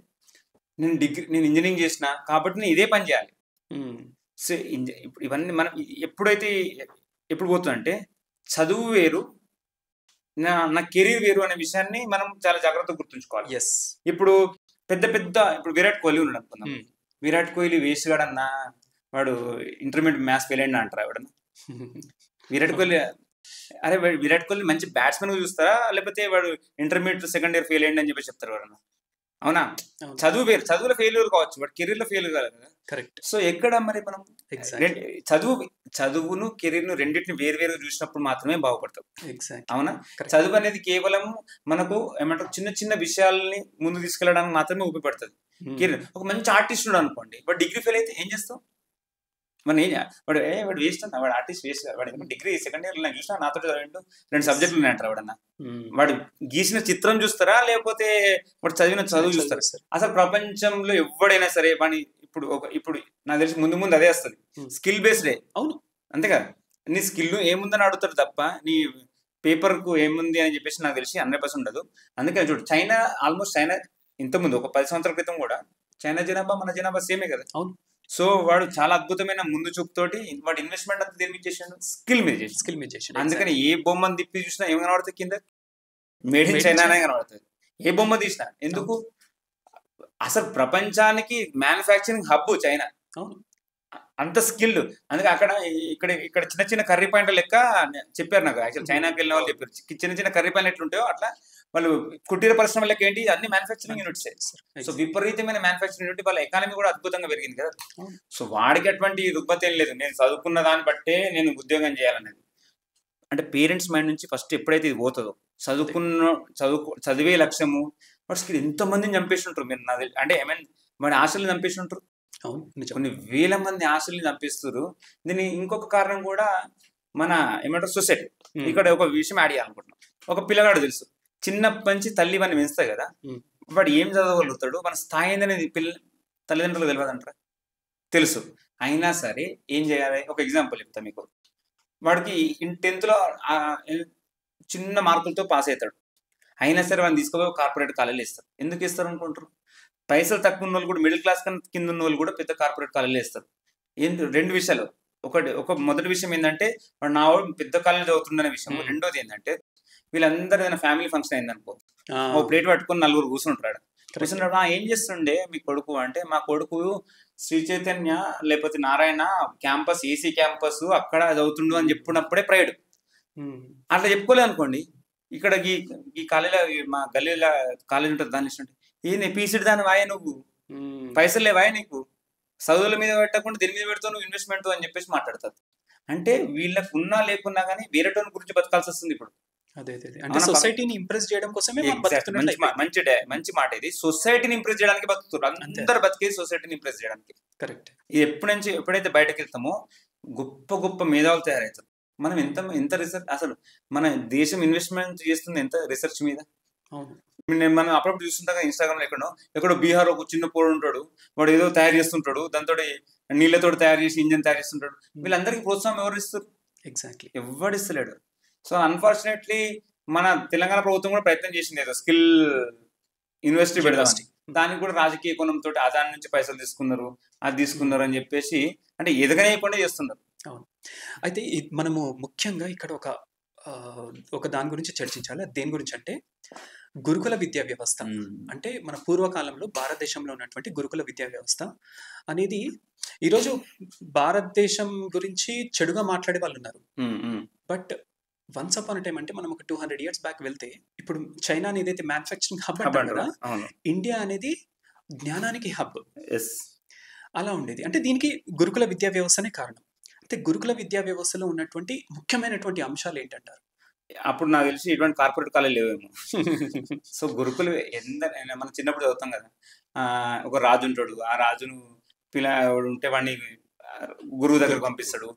నేను ఇంజనీరింగ్ చేసిన కాబట్టి నేను ఇదే పని చేయాలి. సో ఇప్పుడు ఇవన్నీ మనం ఎప్పుడు పోతుందంటే చదువు వేరు, నా కెరీర్ వేరు అనే విషయాన్ని మనం చాలా జాగ్రత్తగా గుర్తుంచుకోవాలి. ఇప్పుడు ఇప్పుడు విరాట్ కోహ్లీ ఉన్నాడు అనుకుందాం. విరాట్ కోహ్లీ వేస్ట్ గాడన్నా, వాడు ఇంటర్మీడియట్ మ్యాథ్స్ ఫెయిల్ అయినా అంటారా ఎవడన్నా? విరాట్ కోహ్లీ మంచి బ్యాట్స్మెన్ చూస్తారా, లేకపోతే వాడు ఇంటర్మీడియట్ సెకండ్ ఇయర్ ఫెయిల్ అయ్యింది అని చెప్పి చెప్తారు ఎవరన్నా? అవునా? చదువు వేరు, చదువులో ఫెయిల్యూర్ కావచ్చు, బట్ కెరీర్ లో ఫెయిల్ కాదు కదా. కరెక్ట్. సో ఎక్కడ మరి మనం చదువును కెరీర్ రెండింటిని వేరు చూసినప్పుడు మాత్రమే బాగుపడతాం. అవునా? చదువు అనేది కేవలం మనకు ఏమంటారు చిన్న చిన్న విషయాలని ముందు తీసుకెళ్ళడానికి మాత్రమే ఉపయోగపడుతుంది. కెరీర్ ఒక మంచి ఆర్టిస్ట్ ఉన్నాడు అనుకోండి, బట్ డిగ్రీ ఫెయిల్ అయితే ఏం చేస్తాం? మన వాడు వేస్ట్ అన్న, వాడు ఆర్టిస్ట్ వేస్ట్, వాడు డిగ్రీ సెకండ్ ఇయర్ నేను చూసినా నాతో 2 సబ్జెక్టులు ఉన్నాయంటారు. వాడన్నా వాడు గీసిన చిత్రం చూస్తారా, లేకపోతే వాడు చదివిన చదువు చూస్తారా? అసలు ప్రపంచంలో ఎవడైనా సరే వాడిని ఇప్పుడు నాకు తెలిసి ముందు అదే వస్తుంది, స్కిల్ బేస్డే. అవును, అంతే కదా. నీ స్కిల్ ఏముందని అడుగుతారు తప్ప నీ పేపర్ కు ఏముంది అని చెప్పేసి నాకు తెలిసి 100% ఉండదు. అందుకని చూడు, చైనా ఇంతకుముందు ఒక 10 సంవత్సరాల క్రితం కూడా చైనా జనాభా మన జనాభా సేమే కదా. అవును. సో వాడు చాలా అద్భుతమైన ముందు చూపుతోటి వాడు ఇన్వెస్ట్మెంట్ అంతా దేని మీద చేసాడు? స్కిల్ మీద చేసాడు. అందుకని ఏ బొమ్మను తిప్పి చూసినా ఏమి కనబడుతుంది? కింద మేడ్ ఇన్ చైనా అనే కనబడుతుంది. ఏ బొమ్మ తీసినా. ఎందుకు? అసలు ప్రపంచానికి మ్యానుఫ్యాక్చరింగ్ హబ్ చైనా. అంత స్కిల్. అందుకే ఇక్కడ చిన్న చిన్న కర్రీ పాయింట్ల లెక్క చెప్పారు నాకు. యాక్చువల్ చైనాకి వెళ్ళిన వాళ్ళు చెప్పారు, చిన్న కర్రీ పాయింట్ ఎట్లుంటాయో అట్లా వాళ్ళు కుటీర పరిశ్రమ లెక్క ఏంటి అన్ని మ్యానుఫ్యాక్చరింగ్ యూనిట్స్. సో విపరీతమైన మ్యానుఫ్యాక్చరింగ్ యూనిట్, వాళ్ళ ఎకానమీ కూడా అద్భుతంగా పెరిగింది కదా. సో వాడికి అటువంటి రుగ్మత ఏం లేదు, నేను చదువుకున్న దాన్ని బట్టే నేను ఉద్యోగం చేయాలనేది. అంటే పేరెంట్స్ మైండ్ నుంచి ఫస్ట్ ఎప్పుడైతే ఇది పోతుందో, చదివే లక్ష్యము, వాడు ఎంతమందిని చంపేసి ఉంటారు మీరు నాకు అంటే ఐ మీన్ వాడి ఆశల్ని చంపేసి ఉంటారు. అవును, నిజం. కొన్ని వేల మంది ఆశల్ని చంపిస్తారు. దీని ఇంకొక కారణం కూడా మన ఏమంటారు సొసైటీ. ఇక్కడ ఒక విషయం యాడ్ చేయాలనుకుంటున్నాం. ఒక పిల్లగాడు తెలుసు చిన్నప్పటి నుంచి తల్లి వాడిని పెంచుతాయి కదా, వాడు ఏం చదవగలుగుతాడు, మన స్థాయి ఏందనేది తల్లిదండ్రులకు తెలియదంటారా? తెలుసు. అయినా సరే ఏం చేయాలి? ఒక ఎగ్జాంపుల్ చెప్తా మీకు. వాడికి 10th చిన్న మార్కులతో పాస్ అవుతాడు. అయినా సరే వాడిని తీసుకుపోయి కార్పొరేట్ కాలేజీలో ఇస్తారు. ఎందుకు ఇస్తారు అనుకుంటారు? పైసలు తక్కువ ఉన్న వాళ్ళు కూడా, మిడిల్ క్లాస్ కన్నా కింద ఉన్న వాళ్ళు కూడా పెద్ద కార్పొరేట్ కాలేజీలో ఇస్తారు. రెండు విషయాలు. మొదటి విషయం ఏంటంటే వాడు నా పెద్ద కాలేజీ చదువుతుందనే విషయం. రెండోది ఏంటంటే వీళ్ళందరూ ఏదైనా ఫ్యామిలీ ఫంక్షన్ అయిందనుకో, ఓ ప్లేట్ పట్టుకొని 4 కూర్చుంటాడు. ఏం చేస్తుండే మీ కొడుకు అంటే, మా కొడుకు శ్రీ చైతన్య లేకపోతే నారాయణ క్యాంపస్, ఏసీ క్యాంపస్ అక్కడ చదువుతుండు అని చెప్పినప్పుడే ప్రైడ్. అట్లా చెప్పుకోలేదు అనుకోండి, ఇక్కడ ఈ కాలేజీలో మా గల్లీలో కాలేజ్ ఉంటుంది, దాని ఇష్టం ఏంది పీసీడ్ దాని వాయ, నువ్వు పైసలు లేవాయ నీకు, చదువుల మీద పెట్టకుండా దీని మీద పెడతావు నువ్వు ఇన్వెస్ట్మెంట్ అని చెప్పేసి మాట్లాడతారు. అంటే వీళ్ళకు ఉన్నా లేకున్నా కానీ వేరేటోని గురించి బతకాల్సి వస్తుంది ఇప్పుడు. అంటే సొసైటీని ఇంప్రెస్ చేయడం కోసమే మంచి మాట ఇది. సొసైటీని ఇంప్రెస్ చేయడానికి బతుకుతారు అందరు, బతికేది సొసైటీని ఇంప్రెస్ చేయడానికి. కరెక్ట్. ఇది ఎప్పుడైతే బయటకు వెళ్తామో గొప్ప గొప్ప మేధావులు తయారవుతారు. మనం ఎంత రీసెర్చ్, అసలు మన దేశం ఇన్వెస్ట్మెంట్ చేస్తుంది ఎంత రీసెర్చ్ మీద. మనం అప్పుడప్పుడు చూస్తుంటాం కదా ఇన్స్టాగ్రామ్ లో, ఎక్కడో బీహార్ ఒక చిన్న పోడు ఉంటాడు, వాడు ఏదో తయారు చేస్తుంటాడు, దాంతో నీళ్లతో తయారు చేసి ఇంజన్ తయారు చేస్తుంటాడు. వీళ్ళందరికీ ప్రోత్సాహం ఎవరు ఇస్తారు? ఎగ్జాక్ట్లీ, ఎవడు ఇస్తలేడు. సో అన్ఫార్చునేట్లీ మన తెలంగాణ ప్రభుత్వం కూడా ప్రయత్నం చేసింది ఏదో స్కిల్ యూనివర్సిటీ పెడదామని. దానికి కూడా రాజకీయ కోణం తోటి అదాని నుంచి పైసలు తీసుకున్నారు, అది తీసుకున్నారు అని చెప్పేసి అంటే ఎదగనేయకుండా చేస్తున్నారు. అవును. అయితే మనము ముఖ్యంగా ఇక్కడ ఒక దాని గురించి చర్చించాలి. దేని గురించి అంటే గురుకుల విద్యా వ్యవస్థ. అంటే మన పూర్వకాలంలో భారతదేశంలో ఉన్నటువంటి గురుకుల విద్యా వ్యవస్థ అనేది, ఈరోజు భారతదేశం గురించి చెడుగా మాట్లాడే వాళ్ళు ఉన్నారు. బట్ వన్స్ అపాన్ టైం అంటే మనం ఒక 200 years బ్యాక్ వెళ్తే, ఇప్పుడు చైనా అనేది అయితే మ్యానుఫ్యాక్చరింగ్ హబ్ అంటారు కదా, ఇండియా అనేది జ్ఞానానికి హబ్. అలా ఉండేది. అంటే దీనికి గురుకుల విద్యా వ్యవస్థనే కారణం. అయితే గురుకుల విద్యా వ్యవస్థలో ఉన్నటువంటి ముఖ్యమైనటువంటి అంశాలు ఏంటంటారు? అప్పుడు నాకు తెలిసి ఇటువంటి కార్పొరేట్ కాలేజ్ లేవేమో. సో గురుకులు మనం చిన్నప్పుడు చదువుతాం కదా, ఒక రాజు ఉంటాడు, ఆ రాజును ఉంటే వాడిని గురువు దగ్గర పంపిస్తాడు.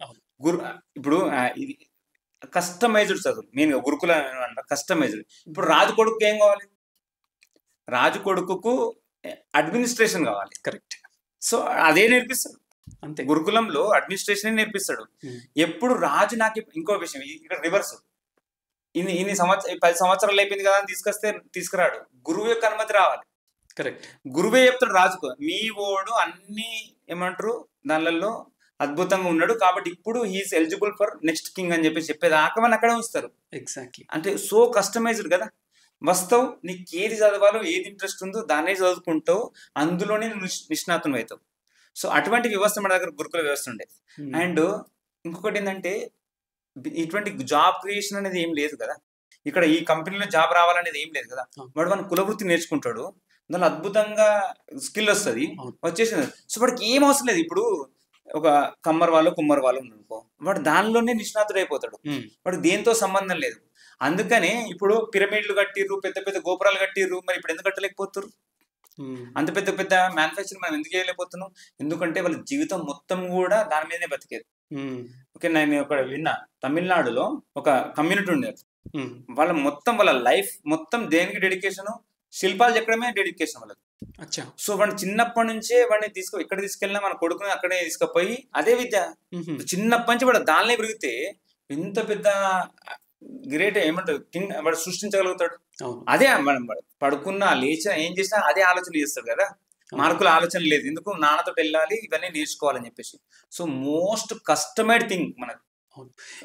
ఇప్పుడు కస్టమైజ్డ్ చదువు మెయిన్ గా గురుకుల కస్టమైజ్డ్. ఇప్పుడు రాజు కొడుకు ఏం కావాలి? రాజు కొడుకుకు అడ్మినిస్ట్రేషన్ కావాలి. కరెక్ట్. సో అదే నేర్పిస్తాడు అంతే. గురుకులంలో అడ్మినిస్ట్రేషన్ నేర్పిస్తాడు. ఎప్పుడు రాజు నాకు ఇంకో విషయం ఇక్కడ రివర్స్, ఇన్ని 10 సంవత్సరాలు అయిపోయింది కదా అని తీసుకురాడు. గురువు యొక్క అనుమతి రావాలి. కరెక్ట్. గురువే చెప్తాడు రాజుకు, మీ ఓడు అన్ని ఏమంటారు దానిలలో అద్భుతంగా ఉన్నాడు కాబట్టి ఇప్పుడు he's eligible for next king అని చెప్పేదాకా మనం అక్కడే ఉంచుతారు. ఎగ్జాక్ట్లీ. అంటే సో కస్టమైజ్డ్ కదా. వస్తావు, నీకు ఏది చదవాలో ఏది ఇంట్రెస్ట్ ఉందో దాన్నే చదువుకుంటావు, అందులోనే నిష్ణాతం అవుతావు. సో అటువంటి వ్యవస్థ మన దగ్గర గురుకుల వ్యవస్థ ఉండేది. అండ్ ఇంకొకటి ఏంటంటే ఇటువంటి జాబ్ క్రియేషన్ అనేది ఏం లేదు కదా. ఇక్కడ ఈ కంపెనీలో జాబ్ రావాలనేది ఏం లేదు కదా. వాడు మన కులవృత్తి నేర్చుకుంటాడు, దానిలో అద్భుతంగా స్కిల్ వస్తుంది, వచ్చేసింది. సో వాడికి ఏం అవసరం లేదు. ఇప్పుడు ఒక కుమ్మరి వాళ్ళు అనుకో, వాడు దానిలోనే నిష్ణాతుడు అయిపోతాడు. వాడు దేంతో సంబంధం లేదు. అందుకనే ఇప్పుడు పిరమిడ్లు కట్టిర్రు, పెద్ద పెద్ద గోపురాలు కట్టిర్రు, మరి ఇప్పుడు ఎందుకు కట్టలేకపోతారు? అంత పెద్ద పెద్ద మ్యానుఫ్యాక్చరింగ్ మనం ఎందుకు చేయలేకపోతున్నాం? ఎందుకంటే వాళ్ళ జీవితం మొత్తం కూడా దాని మీదనే బతికేది. ఓకే, నేను ఒక విన్నా, తమిళనాడులో ఒక కమ్యూనిటీ ఉండేది, వాళ్ళ లైఫ్ మొత్తం దేనికి డెడికేషన్? శిల్పాలు చెక్కడమే డెడికేషన్ వాళ్ళకి. సో వాడిని చిన్నప్పటి నుంచే వాడిని ఇక్కడ తీసుకెళ్ళినా మన కొడుకుని అక్కడే తీసుకుపోయి అదే విద్య చిన్నప్పటి నుంచి వాడు దానిలో పెరిగితే ఎంత పెద్ద గ్రేట్ ఏమంటారు కింగ్ వాడు సృష్టించగలుగుతాడు. అదే మనం పడుకున్నా లేచినా ఏం చేసినా అదే ఆలోచన చేస్తాడు కదా. మార్కుల ఆలోచన లేదు, ఎందుకు నాన్నతో వెళ్ళాలి ఇవన్నీ నేర్చుకోవాలని చెప్పేసి. సో మోస్ట్ కస్టమైడ్ థింగ్ మనకు.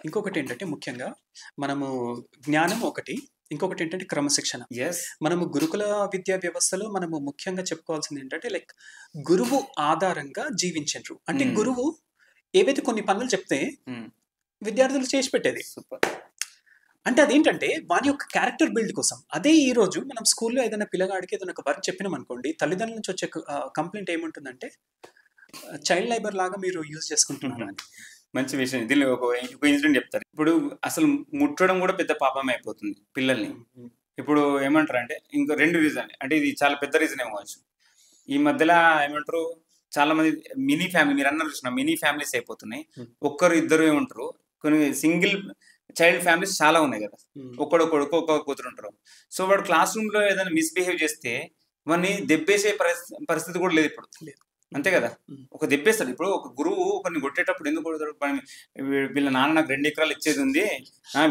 ఇంకొకటి ఏంటంటే ముఖ్యంగా మనము జ్ఞానం ఒకటి, ఇంకొకటి ఏంటంటే క్రమశిక్షణ. మనము గురుకుల విద్యా వ్యవస్థలో మనము ముఖ్యంగా చెప్పుకోవాల్సింది ఏంటంటే లైక్ గురువు ఆధారంగా జీవించరు. అంటే గురువు ఏవైతే కొన్ని పనులు చెప్తే విద్యార్థులు చేసి పెట్టేది. అంటే అదేంటంటే వాని యొక్క క్యారెక్టర్ బిల్డ్ కోసం. అదే ఈ రోజు మనం స్కూల్లో ఏదైనా పిల్లగాడికి ఏదైనా ఒక వర్క్ చెప్పినాం అనుకోండి, తల్లిదండ్రుల నుంచి వచ్చే కంప్లైంట్ ఏముంటుందంటే చైల్డ్ లేబర్ లాగా మీరు యూజ్ చేసుకుంటున్నారు అని. మంచి విషయం. దీనిలో ఒక ఇన్సిడెంట్ చెప్తారు. ఇప్పుడు అసలు ముట్టడం కూడా పెద్ద పాపం అయిపోతుంది పిల్లల్ని. ఇప్పుడు ఏమంటారు అంటే ఇంకో 2 రీజన్ అంటే ఇది చాలా పెద్ద రీజన్ ఏమవచ్చు. ఈ మధ్యలో ఏమంటారు చాలా మంది మినీ ఫ్యామిలీ మీరు అన్నారు చూసిన మినీ ఫ్యామిలీస్ అయిపోతున్నాయి. ఒక్కరు ఇద్దరు ఏమంటారు కొన్ని సింగిల్ చైల్డ్ ఫ్యామిలీస్ చాలా ఉన్నాయి కదా. ఒక్కడు కొడుకు ఒక్క కూతురు ఉంటారు. సో వాడు క్లాస్ రూమ్ లో ఏదైనా మిస్బిహేవ్ చేస్తే వాడిని దెబ్బేసే పరిస్థితి కూడా లేదు ఇప్పుడు. అంతే కదా, ఒక దెబ్బేస్తాడు. ఇప్పుడు ఒక గురువు ఒకరిని కొట్టేటప్పుడు ఎందుకు కొడతాడు? వీళ్ళ నాన్న నాకు 2 ఎకరాలు ఇచ్చేది ఉంది,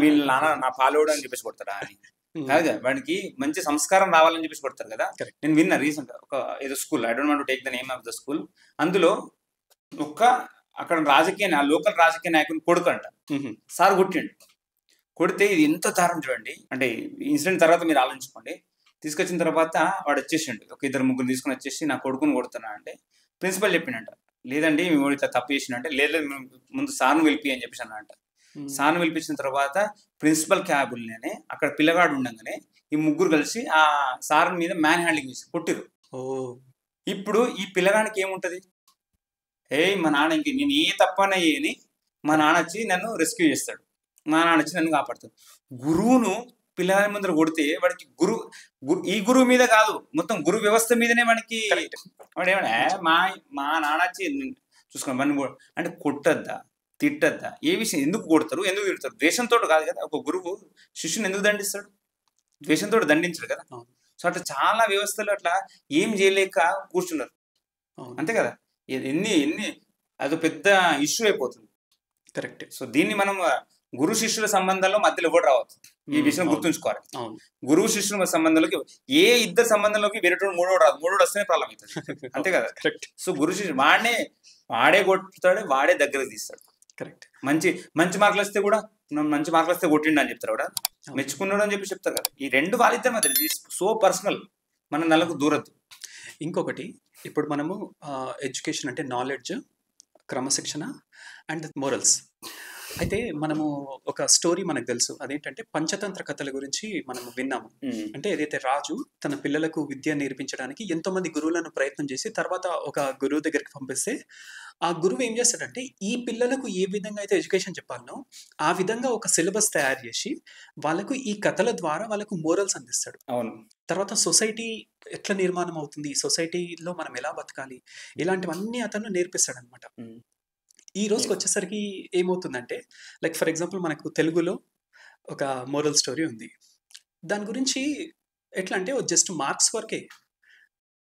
వీళ్ళ నాన్న నా పాలోడు అని చెప్పేసి కొడతాడా అని కాదు కదా. వాడికి మంచి సంస్కారం రావాలని చెప్పేసి కొడతారు కదా. నేను విన్నా రీసెంట్ ఒక ఏదో school, I don't want to take the name of the school, అందులో అక్కడ లోకల్ రాజకీయ నాయకుని కొడుకు అంట సార్ కొట్టిండు. కొడితే ఇది ఎంత దారుణం చూడండి. అంటే ఇన్సిడెంట్ తర్వాత మీరు ఆలోచించుకోండి. తీసుకొచ్చిన తర్వాత వాడు వచ్చేసిండు, ఒక 2-3 తీసుకుని వచ్చేసి నా కొడుకుని కొడుతున్నా అంటే ప్రిన్సిపల్ చెప్పిండంట, లేదండి మేము ఇట్లా తప్పు చేసినంటే, లేదు ముందు సార్ను పిలిపి అని చెప్పేసి అన్నంట. సార్ను పిలిపించిన తర్వాత ప్రిన్సిపల్ క్యాబుల్నే అక్కడ పిల్లగాడు ఉండగానే ఈ ముగ్గురు కలిసి ఆ సార్ మీద మ్యాన్ హ్యాండింగ్ చేసి కొట్టిరు. ఇప్పుడు ఈ పిల్లగానికి ఏముంటది? మా నాన్న ఇంక నేను ఏ తప్పన అని మా నాన్న వచ్చి నన్ను రెస్క్యూ చేస్తాడు, మా నాన్న వచ్చి నన్ను కాపాడుతాడు. గురువును పిల్లగాని ముందర కొడితే వాడికి ఈ గురువు మీద కాదు, మొత్తం గురు వ్యవస్థ మీదనే వాడికి వాడు ఏమన్నా మా నాన్న వచ్చి చూసుకోండి మన అంటే కొట్టద్దా తిట్టద్దా? ఏ విషయం ఎందుకు కొడతారు, ఎందుకు తిడతారు? ద్వేషంతో కాదు కదా. ఒక గురువు శిష్యుని ఎందుకు దండిస్తాడు? ద్వేషంతో దండించాడు కదా. సో అట్లా చాలా వ్యవస్థలు అట్లా ఏం చేయలేక కూర్చున్నారు. అంతే కదా, ఎన్ని అది పెద్ద ఇష్యూ అయిపోతుంది. కరెక్ట్. సో దీన్ని మనం గురు శిష్యుల సంబంధాల్లో మధ్యలో కూడా రావచ్చు. ఈ విషయం గుర్తుంచుకోవాలి. గురువు శిష్యుల సంబంధంలోకి ఏ ఇద్దరు సంబంధంలోకి వేరేటోడు మూడోడు రాదు. మూడోడు వస్తేనే ప్రాబ్లం అవుతుంది. అంతే కదా. కరెక్ట్. సో గురు శిష్యుడు వాడే కొట్టుతాడు, వాడే దగ్గరకు తీస్తాడు. కరెక్ట్. మంచి మార్కులు వస్తే కూడా మంచి మార్కులు వస్తే కొట్టిండు అని చెప్తారు కూడా, మెచ్చుకున్నాడు అని చెప్పి చెప్తారు కదా. ఈ రెండు వాళ్ళిద్దరి మధ్య సో పర్సనల్, మన నెలకు దూరద్దు. ఇంకొకటి, ఇప్పుడు మనము ఎడ్యుకేషన్ అంటే నాలెడ్జ్, క్రమశిక్షణ అండ్ మోరల్స్. అయితే మనము ఒక స్టోరీ మనకు తెలుసు, అదేంటంటే పంచతంత్ర కథల గురించి మనం విన్నాము. అంటే ఏదైతే రాజు తన పిల్లలకు విద్య నేర్పించడానికి ఎంతో మంది గురువులను ప్రయత్నం చేసి తర్వాత ఒక గురువు దగ్గరికి పంపిస్తే ఆ గురువు ఏం చేస్తాడంటే ఈ పిల్లలకు ఏ విధంగా అయితే ఎడ్యుకేషన్ చెప్పాలనో ఆ విధంగా ఒక సిలబస్ తయారు చేసి వాళ్ళకు ఈ కథల ద్వారా వాళ్ళకు మోరల్స్ అందిస్తాడు. అవును. తర్వాత సొసైటీ ఎట్లా నిర్మాణం అవుతుంది, సొసైటీలో మనం ఎలా బతకాలి, ఇలాంటివన్నీ అతను నేర్పిస్తాడు అనమాట. ఈ రోజుకి వచ్చేసరికి ఏమవుతుందంటే, లైక్ ఫర్ ఎగ్జాంపుల్ మనకు తెలుగులో ఒక మోరల్ స్టోరీ ఉంది. దాని గురించి ఎట్లా అంటే జస్ట్ మార్క్స్ వరకే,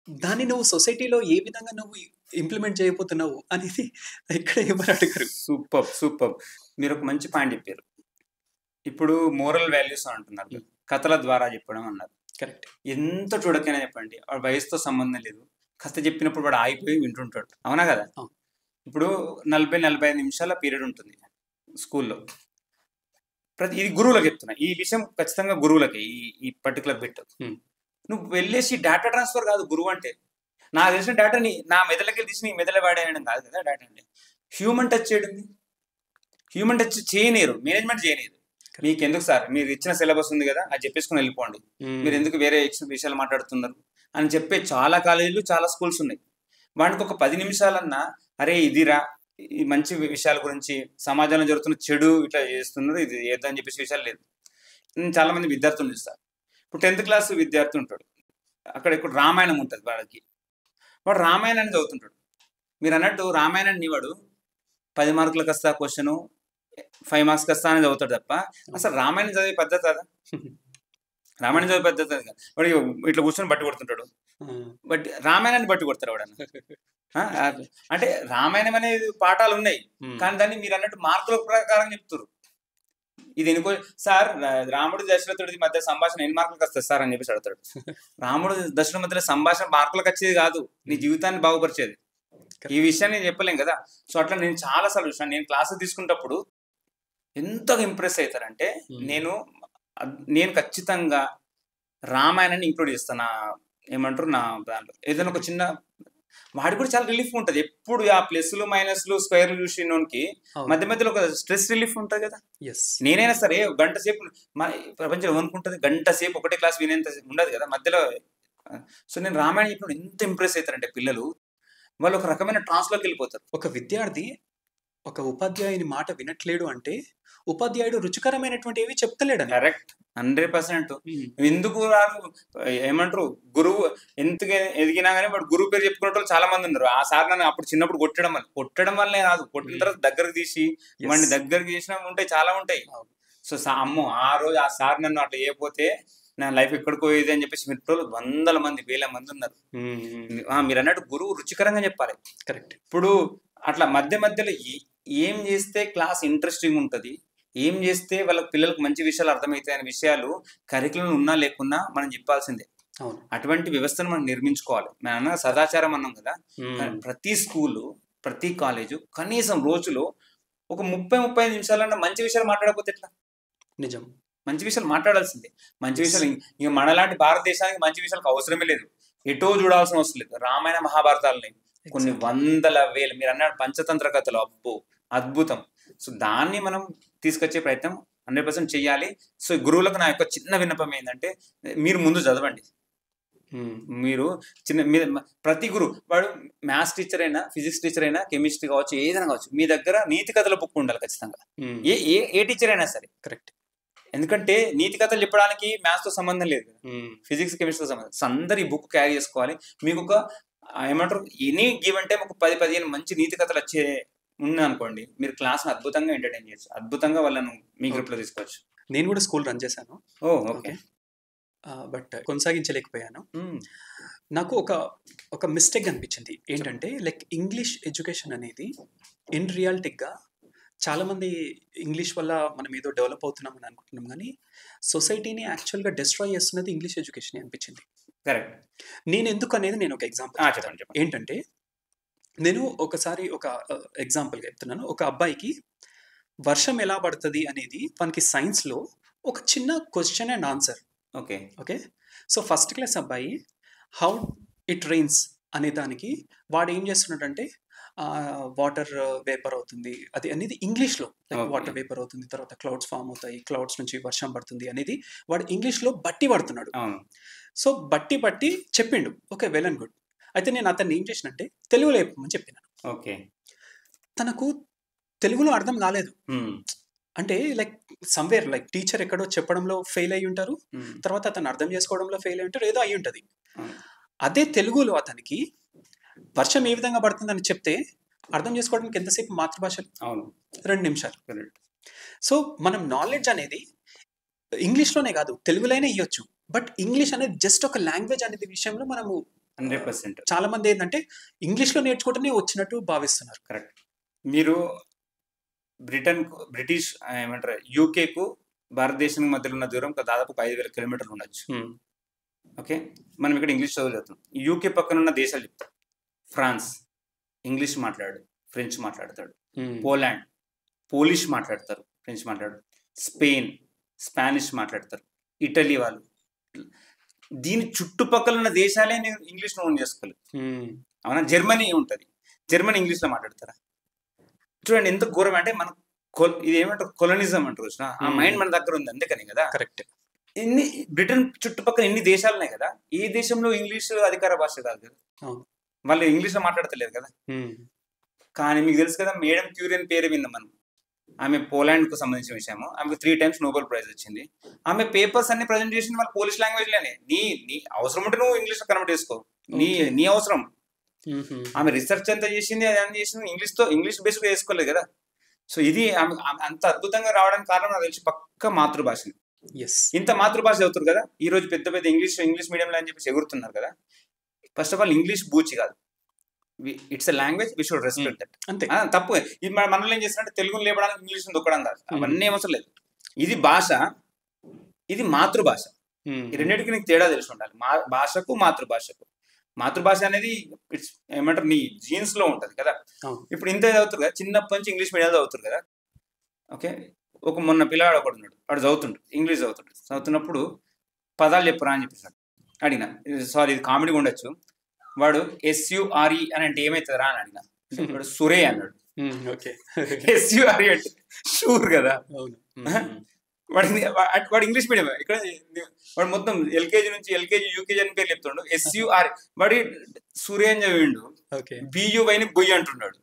దాన్ని నువ్వు సొసైటీలో ఏ విధంగా నువ్వు ఇంప్లిమెంట్ చేయబోతున్నావు అనేది ఇక్కడ ఎవరు అడగరు. సూపర్. మీరు ఒక మంచి పాయింట్ చెప్పారు. ఇప్పుడు మోరల్ వాల్యూస్ అంటున్నారు, కథల ద్వారా చెప్పడం అన్నారు. కరెక్ట్. ఎంత చూడకైనా చెప్పండి, వాడు వయసుతో సంబంధం లేదు, కథ చెప్పినప్పుడు వాడు ఆగిపోయి వింటుంటాడు. అవునా కదా. ఇప్పుడు 40-45 నిమిషాల పీరియడ్ ఉంటుంది స్కూల్లో. ఇది గురువులకు చెప్తున్నా ఈ విషయం, ఖచ్చితంగా గురువులకి ఈ పర్టికులర్ బిట్. నువ్వు వెళ్ళేసి డేటా ట్రాన్స్ఫర్ కాదు గురువు అంటే. నాకు తెలిసిన డేటాని నా మెదడుకి తీసి నీ మెదడు వాడేయడం కాదు కదా డేటా అంటే. హ్యూమన్ టచ్ చేయడం, హ్యూమన్ టచ్ చేయలేరు, మేనేజ్మెంట్ చేయలేరు. మీకు ఎందుకు సార్, మీరు ఇచ్చిన సిలబస్ ఉంది కదా అది చెప్పేసుకుని వెళ్ళిపోండి, మీరు ఎందుకు వేరే విషయాలు మాట్లాడుతున్నారు అని చెప్పే చాలా కాలేజీలు చాలా స్కూల్స్ ఉన్నాయి. వాడికి ఒక 10 నిమిషాలన్నా అరే ఇదిరా, ఈ మంచి విషయాల గురించి, సమాజంలో జరుగుతున్న చెడు ఇట్లా చేస్తున్నారు, ఇది ఏదని చెప్పేసి విషయాలు లేదు. నేను చాలా మంది విద్యార్థులు చూస్తాను. ఇప్పుడు 10th క్లాస్ విద్యార్థి ఉంటాడు, అక్కడ ఇప్పుడు రామాయణం ఉంటుంది వాడికి, వాడు రామాయణాన్ని చదువుతుంటాడు. మీరు అన్నట్టు రామాయణాన్ని వాడు 10 మార్కులకు వస్తా క్వశ్చను, 5 మార్క్స్కి వస్తా అని చదువుతాడు తప్ప అసలు రామాయణం చదివే పద్ధతి కదా. రామాయణం చదివే పద్ధతి కదా. వాడు ఇట్లా కూర్చొని బట్టి కొడుతుంటాడు, బట్ రామాయణాన్ని బట్టి కొడతారు వాడని. అంటే రామాయణం అనేది పాఠాలు ఉన్నాయి, కానీ దాన్ని మీరు అన్నట్టు మార్కుల ప్రకారం చెప్తారు. ఇది ఎనుకో సార్, రాముడు దశరథుడి మధ్య సంభాషణ 8 మార్కులకు వస్తుంది సార్ అని చెప్పేసి అడుగుతాడు. రాముడు దశరథుడి మధ్యలో సంభాషణ మార్కులకు వచ్చేది కాదు, నీ జీవితాన్ని బాగుపరిచేది. ఈ విషయాన్ని నేను చెప్పలేం కదా. సో అట్లా నేను చాలా సార్లు చూసాను. నేను క్లాసులు తీసుకున్నప్పుడు ఎంతగా ఇంప్రెస్ అవుతారంటే, నేను ఖచ్చితంగా రామాయణాన్ని ఇంక్లూడ్ చేస్తాను ఏమంటారు నా దాంట్లో. ఏదైనా ఒక చిన్న వాడి కూడా చాలా రిలీఫ్ ఉంటుంది. ఎప్పుడు ఆ ప్లస్లు మైనస్లు స్క్వేర్లు చూసినోనికి మధ్య మధ్యలో ఒక స్ట్రెస్ రిలీఫ్ ఉంటుంది కదా. నేనైనా సరే గంట సేపు, మన ప్రపంచం ఏమనుకుంటుంది, గంట సేపు ఒకటే క్లాస్ వినేంత ఉండదు కదా మధ్యలో. సో నేను రామాయణం చెప్పినప్పుడు ఎంత ఇంప్రెస్ అవుతారంటే పిల్లలు, వాళ్ళు ఒక రకమైన ట్రాన్స్లోకి వెళ్ళిపోతారు. ఒక విద్యార్థి ఒక ఉపాధ్యాయుని మాట వినట్లేడు అంటే ఉపాధ్యాయుడు రుచికరమైనటువంటి ఏవి చెప్తలేడని. కరెక్ట్ 100%. ఉమ్, ఎందుకు రాదు ఏమంటారు గురువు ఎంత ఎదిగినా కానీ వాడు గురువు పేరు చెప్పుకునే వాళ్ళు చాలా మంది ఉన్నారు. ఆ సార్ నన్ను అప్పుడు చిన్నప్పుడు కొట్టడం వల్లే రాదు, కొట్టిన తర్వాత దగ్గరకు తీసి yes. వాడిని దగ్గరకు తీసినా ఉంటాయి, చాలా ఉంటాయి. అవును. సో అమ్మో ఆ రోజు ఆ సార్ నన్ను అట్లా చేయకపోతే నా లైఫ్ ఎక్కడికి పోయేది అని చెప్పేసి మిత్రులు వందల మంది వేల మంది ఉన్నారు. మీరు అన్నట్టు గురువు రుచికరంగా చెప్పాలి. కరెక్ట్. ఇప్పుడు అట్లా మధ్యలో ఏం చేస్తే క్లాస్ ఇంట్రెస్టింగ్ ఉంటుంది, ఏం చేస్తే వాళ్ళ పిల్లలకు మంచి విషయాలు అర్థమవుతాయి అనే విషయాలు కరికులం ఉన్నా లేకున్నా మనం చెప్పాల్సిందే. అవును. అటువంటి వ్యవస్థను మనం నిర్మించుకోవాలి. మనం అన్న సదాచారం అన్నాం కదా, ప్రతి స్కూలు ప్రతి కాలేజు కనీసం రోజులో ఒక 30-35 నిమిషాలన్నా మంచి విషయాలు మాట్లాడకపోతే ఎట్లా? నిజం. మంచి విషయాలు మాట్లాడాల్సిందే. మంచి విషయాలు ఇక మనలాంటి భారతదేశానికి మంచి విషయాలకు అవసరమే లేదు, ఎటో చూడాల్సిన అవసరం లేదు. రామాయణ మహాభారతాలని కొన్ని వందల వేలు, మీరు అన్నాడు పంచతంత్ర కథలు, అబ్బో అద్భుతం. సో దాన్ని మనం తీసుకొచ్చే ప్రయత్నం 100% చెయ్యాలి. సో గురువులకు నా యొక్క చిన్న విన్నపం ఏంటంటే, మీరు ముందు చదవండి. మీరు ప్రతి గురువు, వాడు మ్యాథ్స్ టీచర్ అయినా, ఫిజిక్స్ టీచర్ అయినా, కెమిస్ట్రీ కావచ్చు, ఏదైనా కావచ్చు, మీ దగ్గర నీతి కథల బుక్ ఉండాలి ఖచ్చితంగా. ఏ టీచర్ అయినా సరే. కరెక్ట్. ఎందుకంటే నీతి కథలు చెప్పడానికి మ్యాథ్స్ తో సంబంధం లేదు, ఫిజిక్స్ కెమిస్ట్రీతో సంబంధం. అందరు ఈ బుక్ క్యారీ చేసుకోవాలి. మీకు ఒక ఏమంటారు ఎనీ గివెన్ టైం ఒక 10-15 మంచి నీతి కథలు వచ్చే ఉంది అనుకోండి, మీరు క్లాస్ అద్భుతంగా ఎంటర్టైన్ చేయొచ్చు, అద్భుతంగా వాళ్ళను మీ గ్రూప్ లో తీసుకోవచ్చు. నేను కూడా స్కూల్ రన్ చేశాను. ఓకే. బట్ కొనసాగించలేకపోయాను. నాకు ఒక మిస్టేక్ అనిపించింది. ఏంటంటే లైక్ ఇంగ్లీష్ ఎడ్యుకేషన్ అనేది ఇన్ రియాలిటీగా చాలామంది ఇంగ్లీష్ వల్ల మనం ఏదో డెవలప్ అవుతున్నామని అనుకుంటున్నాం, కానీ సొసైటీని యాక్చువల్గా డిస్ట్రాయ్ చేస్తున్నది ఇంగ్లీష్ ఎడ్యుకేషన్ అనిపించింది. కరెక్ట్. నేను ఎందుకు అనేది నేను ఒక ఎగ్జాంపుల్ చెప్పండి. ఏంటంటే, నేను ఒకసారి ఒక ఎగ్జాంపుల్గా చెప్తున్నాను. ఒక అబ్బాయికి వర్షం ఎలా పడుతుంది అనేది మనకి సైన్స్లో ఒక చిన్న question and answer. Okay. So first class అబ్బాయి హౌ ఇట్ రెయిన్స్ అనే దానికి వాడు ఏం చేస్తున్నాడంటే వాటర్ వేపర్ అవుతుంది అది అనేది ఇంగ్లీష్లో, వాటర్ వేపర్ అవుతుంది, తర్వాత క్లౌడ్స్ ఫామ్ అవుతాయి, క్లౌడ్స్ నుంచి వర్షం పడుతుంది అనేది వాడు ఇంగ్లీష్లో బట్టి పడుతున్నాడు. సో బట్టి చెప్పిండు. Okay, well and good. అయితే నేను అతన్ని ఏం చేసినంటే తెలుగులో చెప్పమని చెప్పినాను. ఓకే. తనకు తెలుగులో అర్థం కాలేదు. అంటే లైక్ సమ్వేర్ లైక్ టీచర్ ఎక్కడో చెప్పడంలో ఫెయిల్ అయ్యి ఉంటారు, తర్వాత అతను అర్థం చేసుకోవడంలో ఫెయిల్ అయ్యి ఉంటారు, ఏదో అయ్యి ఉంటుంది. అదే తెలుగులో అతనికి వర్షం ఏ విధంగా పడుతుందని చెప్తే అర్థం చేసుకోవడానికి ఎంతసేపు? మాతృభాషలో 2 నిమిషాలు. సో మనం నాలెడ్జ్ అనేది ఇంగ్లీష్లోనే కాదు తెలుగులోనే ఇవ్వచ్చు, బట్ ఇంగ్లీష్ అనేది జస్ట్ ఒక లాంగ్వేజ్ అనేది విషయంలో మనము 100% చాలా మంది ఏంటంటే ఇంగ్లీష్లో నేర్చుకుంటూనే వచ్చినట్టు భావిస్తున్నారు. కరెక్ట్. మీరు బ్రిటిష్ ఏమంటారు యూకేకు భారతదేశానికి మధ్యలో ఉన్న దూరం దాదాపు 5,000 కిలోమీటర్లు ఉండొచ్చు. ఓకే, మనం ఇక్కడ ఇంగ్లీష్ చదువుతాం. యూకే పక్కన ఉన్న దేశాలు చెప్తాం. ఫ్రాన్స్ ఇంగ్లీష్ మాట్లాడు, ఫ్రెంచ్ మాట్లాడతాడు. పోలాండ్ పోలిష్ మాట్లాడతారు, ఫ్రెంచ్ మాట్లాడు. స్పెయిన్ స్పానిష్ మాట్లాడతారు. ఇటలీ వాళ్ళు. దీని చుట్టుపక్కల ఉన్న దేశాలే నేను ఇంగ్లీష్లో ఓన్ చేసుకోలేదు. అవునా? జర్మనీ ఉంటుంది, జర్మనీ ఇంగ్లీష్లో మాట్లాడతారా? చూడండి ఎంత ఘోరం అంటే మనం ఇది ఏమంటారు కొలనిజం అంటారు. ఆ మైండ్ మన దగ్గర ఉంది, అందుకని కదా. కరెక్ట్. బ్రిటన్ చుట్టుపక్కల ఎన్ని దేశాలు ఉన్నాయి కదా, ఏ దేశంలో ఇంగ్లీష్ అధికార భాష కాదు కదా, వాళ్ళు ఇంగ్లీష్లో మాట్లాడతలేరు కదా. కానీ మీకు తెలుసు కదా, మేడం క్యూరీ అని పేరు విన్నాం మనం. ఆమె పోలాండ్ కు సంబంధించిన విషయము. ఆమెకు 3 times నోబెల్ ప్రైజ్ వచ్చింది. ఆమె పేపర్స్ అన్ని ప్రజెంట్ చేసింది వాళ్ళ పోలిష్ లాంగ్వేజ్ లోనే. నీ అవసరం ఉంటే నువ్వు ఇంగ్లీష్ లో కన్వర్ట్ చేసుకో, నీ అవసరం. ఆమె రీసెర్చ్ అంతా చేసింది, అది అంతా చేసింది ఇంగ్లీష్ బేస్డ్ గా చేసుకోలేదు కదా. సో ఇది ఆమె అంత అద్భుతంగా రావడానికి కారణం నాకు తెలిసి పక్క మాతృభాషని. ఇంత మాతృభాష చదువుతారు కదా ఈ రోజు, పెద్ద పెద్ద ఇంగ్లీష్ మీడియంలో అని చెప్పేసి ఎగురుతున్నారు కదా. ఫస్ట్ ఆఫ్ ఆల్ ఇంగ్లీష్ బూచి కాదు, it's a language, we should respect that. అంతే, తప్పు. ఇది మనలో ఏం చేస్తున్నట్టు తెలుగుని లేపడానికి ఇంగ్లీష్ దొక్కడం కాదు, అవన్నీ అవసరం లేదు. ఇది భాష, ఇది మాతృభాష. ఈ రెండింటికి నీకు తేడా తెలిసి ఉండాలి, భాషకు మాతృభాషకు. మాతృభాష అనేది ఇట్స్ ఏమంటారు నీ జీన్స్ లో ఉంటది కదా. ఇప్పుడు ఇంత చదువుతారు కదా, చిన్నప్పటి నుంచి ఇంగ్లీష్ మీడియం చదువుతారు కదా. ఓకే, మొన్న పిల్లవాడు ఒకడు ఉన్నాడు, వాడు ఇంగ్లీష్ చదువుతున్నప్పుడు పదాలు చెప్పురా అని చెప్పేసాడు. అడిగిన, సారీ ఇది కామెడీగా ఉండొచ్చు. వాడు SURE అని అంటే ఏమవుతుంది రా అని అడిగిన. వాడు సురే అన్నాడు. SURE అంటే షూర్ కదా. వాడు ఇంగ్లీష్ మీడియం ఇక్కడ, వాడు మొత్తం ఎల్కేజీ యూకేజీ అని పేరు చెప్తుండు. SURE వాడి సురే అని చదివిండు, BUY ని బొయ్యి అంటున్నాడు.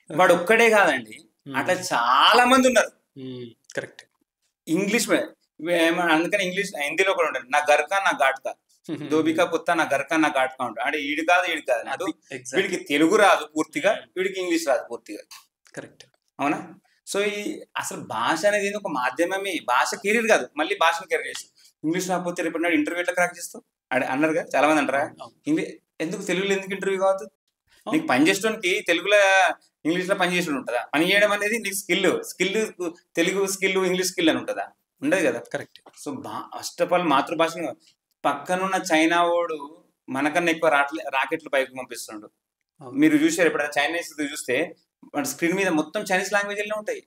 వాడు ఒక్కడే కాదండి, అట్లా చాలా మంది ఉన్నారు. కరెక్ట్. ఇంగ్లీష్ అందుకని ఇంగ్లీష్ హిందీలో కూడా ఉంటాడు, నా గర్కా నా ఘాట్కా, దోబికా కుత్తా నా గర్కా నా ఘాట్కా ఉంటాడు. అంటే ఈడు కాదు అన్నట్టు. వీడికి తెలుగు రాదు పూర్తిగా, వీడికి ఇంగ్లీష్ రాదు పూర్తిగా. కరెక్ట్, అవునా? సో ఈ అసలు భాష అనేది ఒక మాధ్యమమే, భాష కెరీర్ కాదు, మళ్ళీ భాషను కెరీర్ చేస్తాం. ఇంగ్లీష్ రాకపోతే రేపు నాడు ఇంటర్వ్యూ ఎట్లా క్రాక్ చేస్తావు అన్నారు కదా చాలా మంది అంటారా. ఇంగ్లీష్ ఎందుకు, తెలుగులో ఎందుకు ఇంటర్వ్యూ కావద్దు? నీకు పని చేసడానికి తెలుగులో ఇంగ్లీష్లో పని చేసి ఉంటుందా? పని చేయడం అనేది నీకు skill Telugu skill English skill అని ఉంటుందా? ఉండదు కదా. Correct. So first of all మాతృభాష, పక్కనున్న చైనా వాడు మనకన్నా ఎక్కువ రాకెట్లు పైకి పంపిస్తుండు. మీరు చూసారు ఎప్పుడైనా చైనీస్ చూస్తే స్క్రీన్ మీద మొత్తం చైనీస్ లాంగ్వేజ్ ఉంటాయి,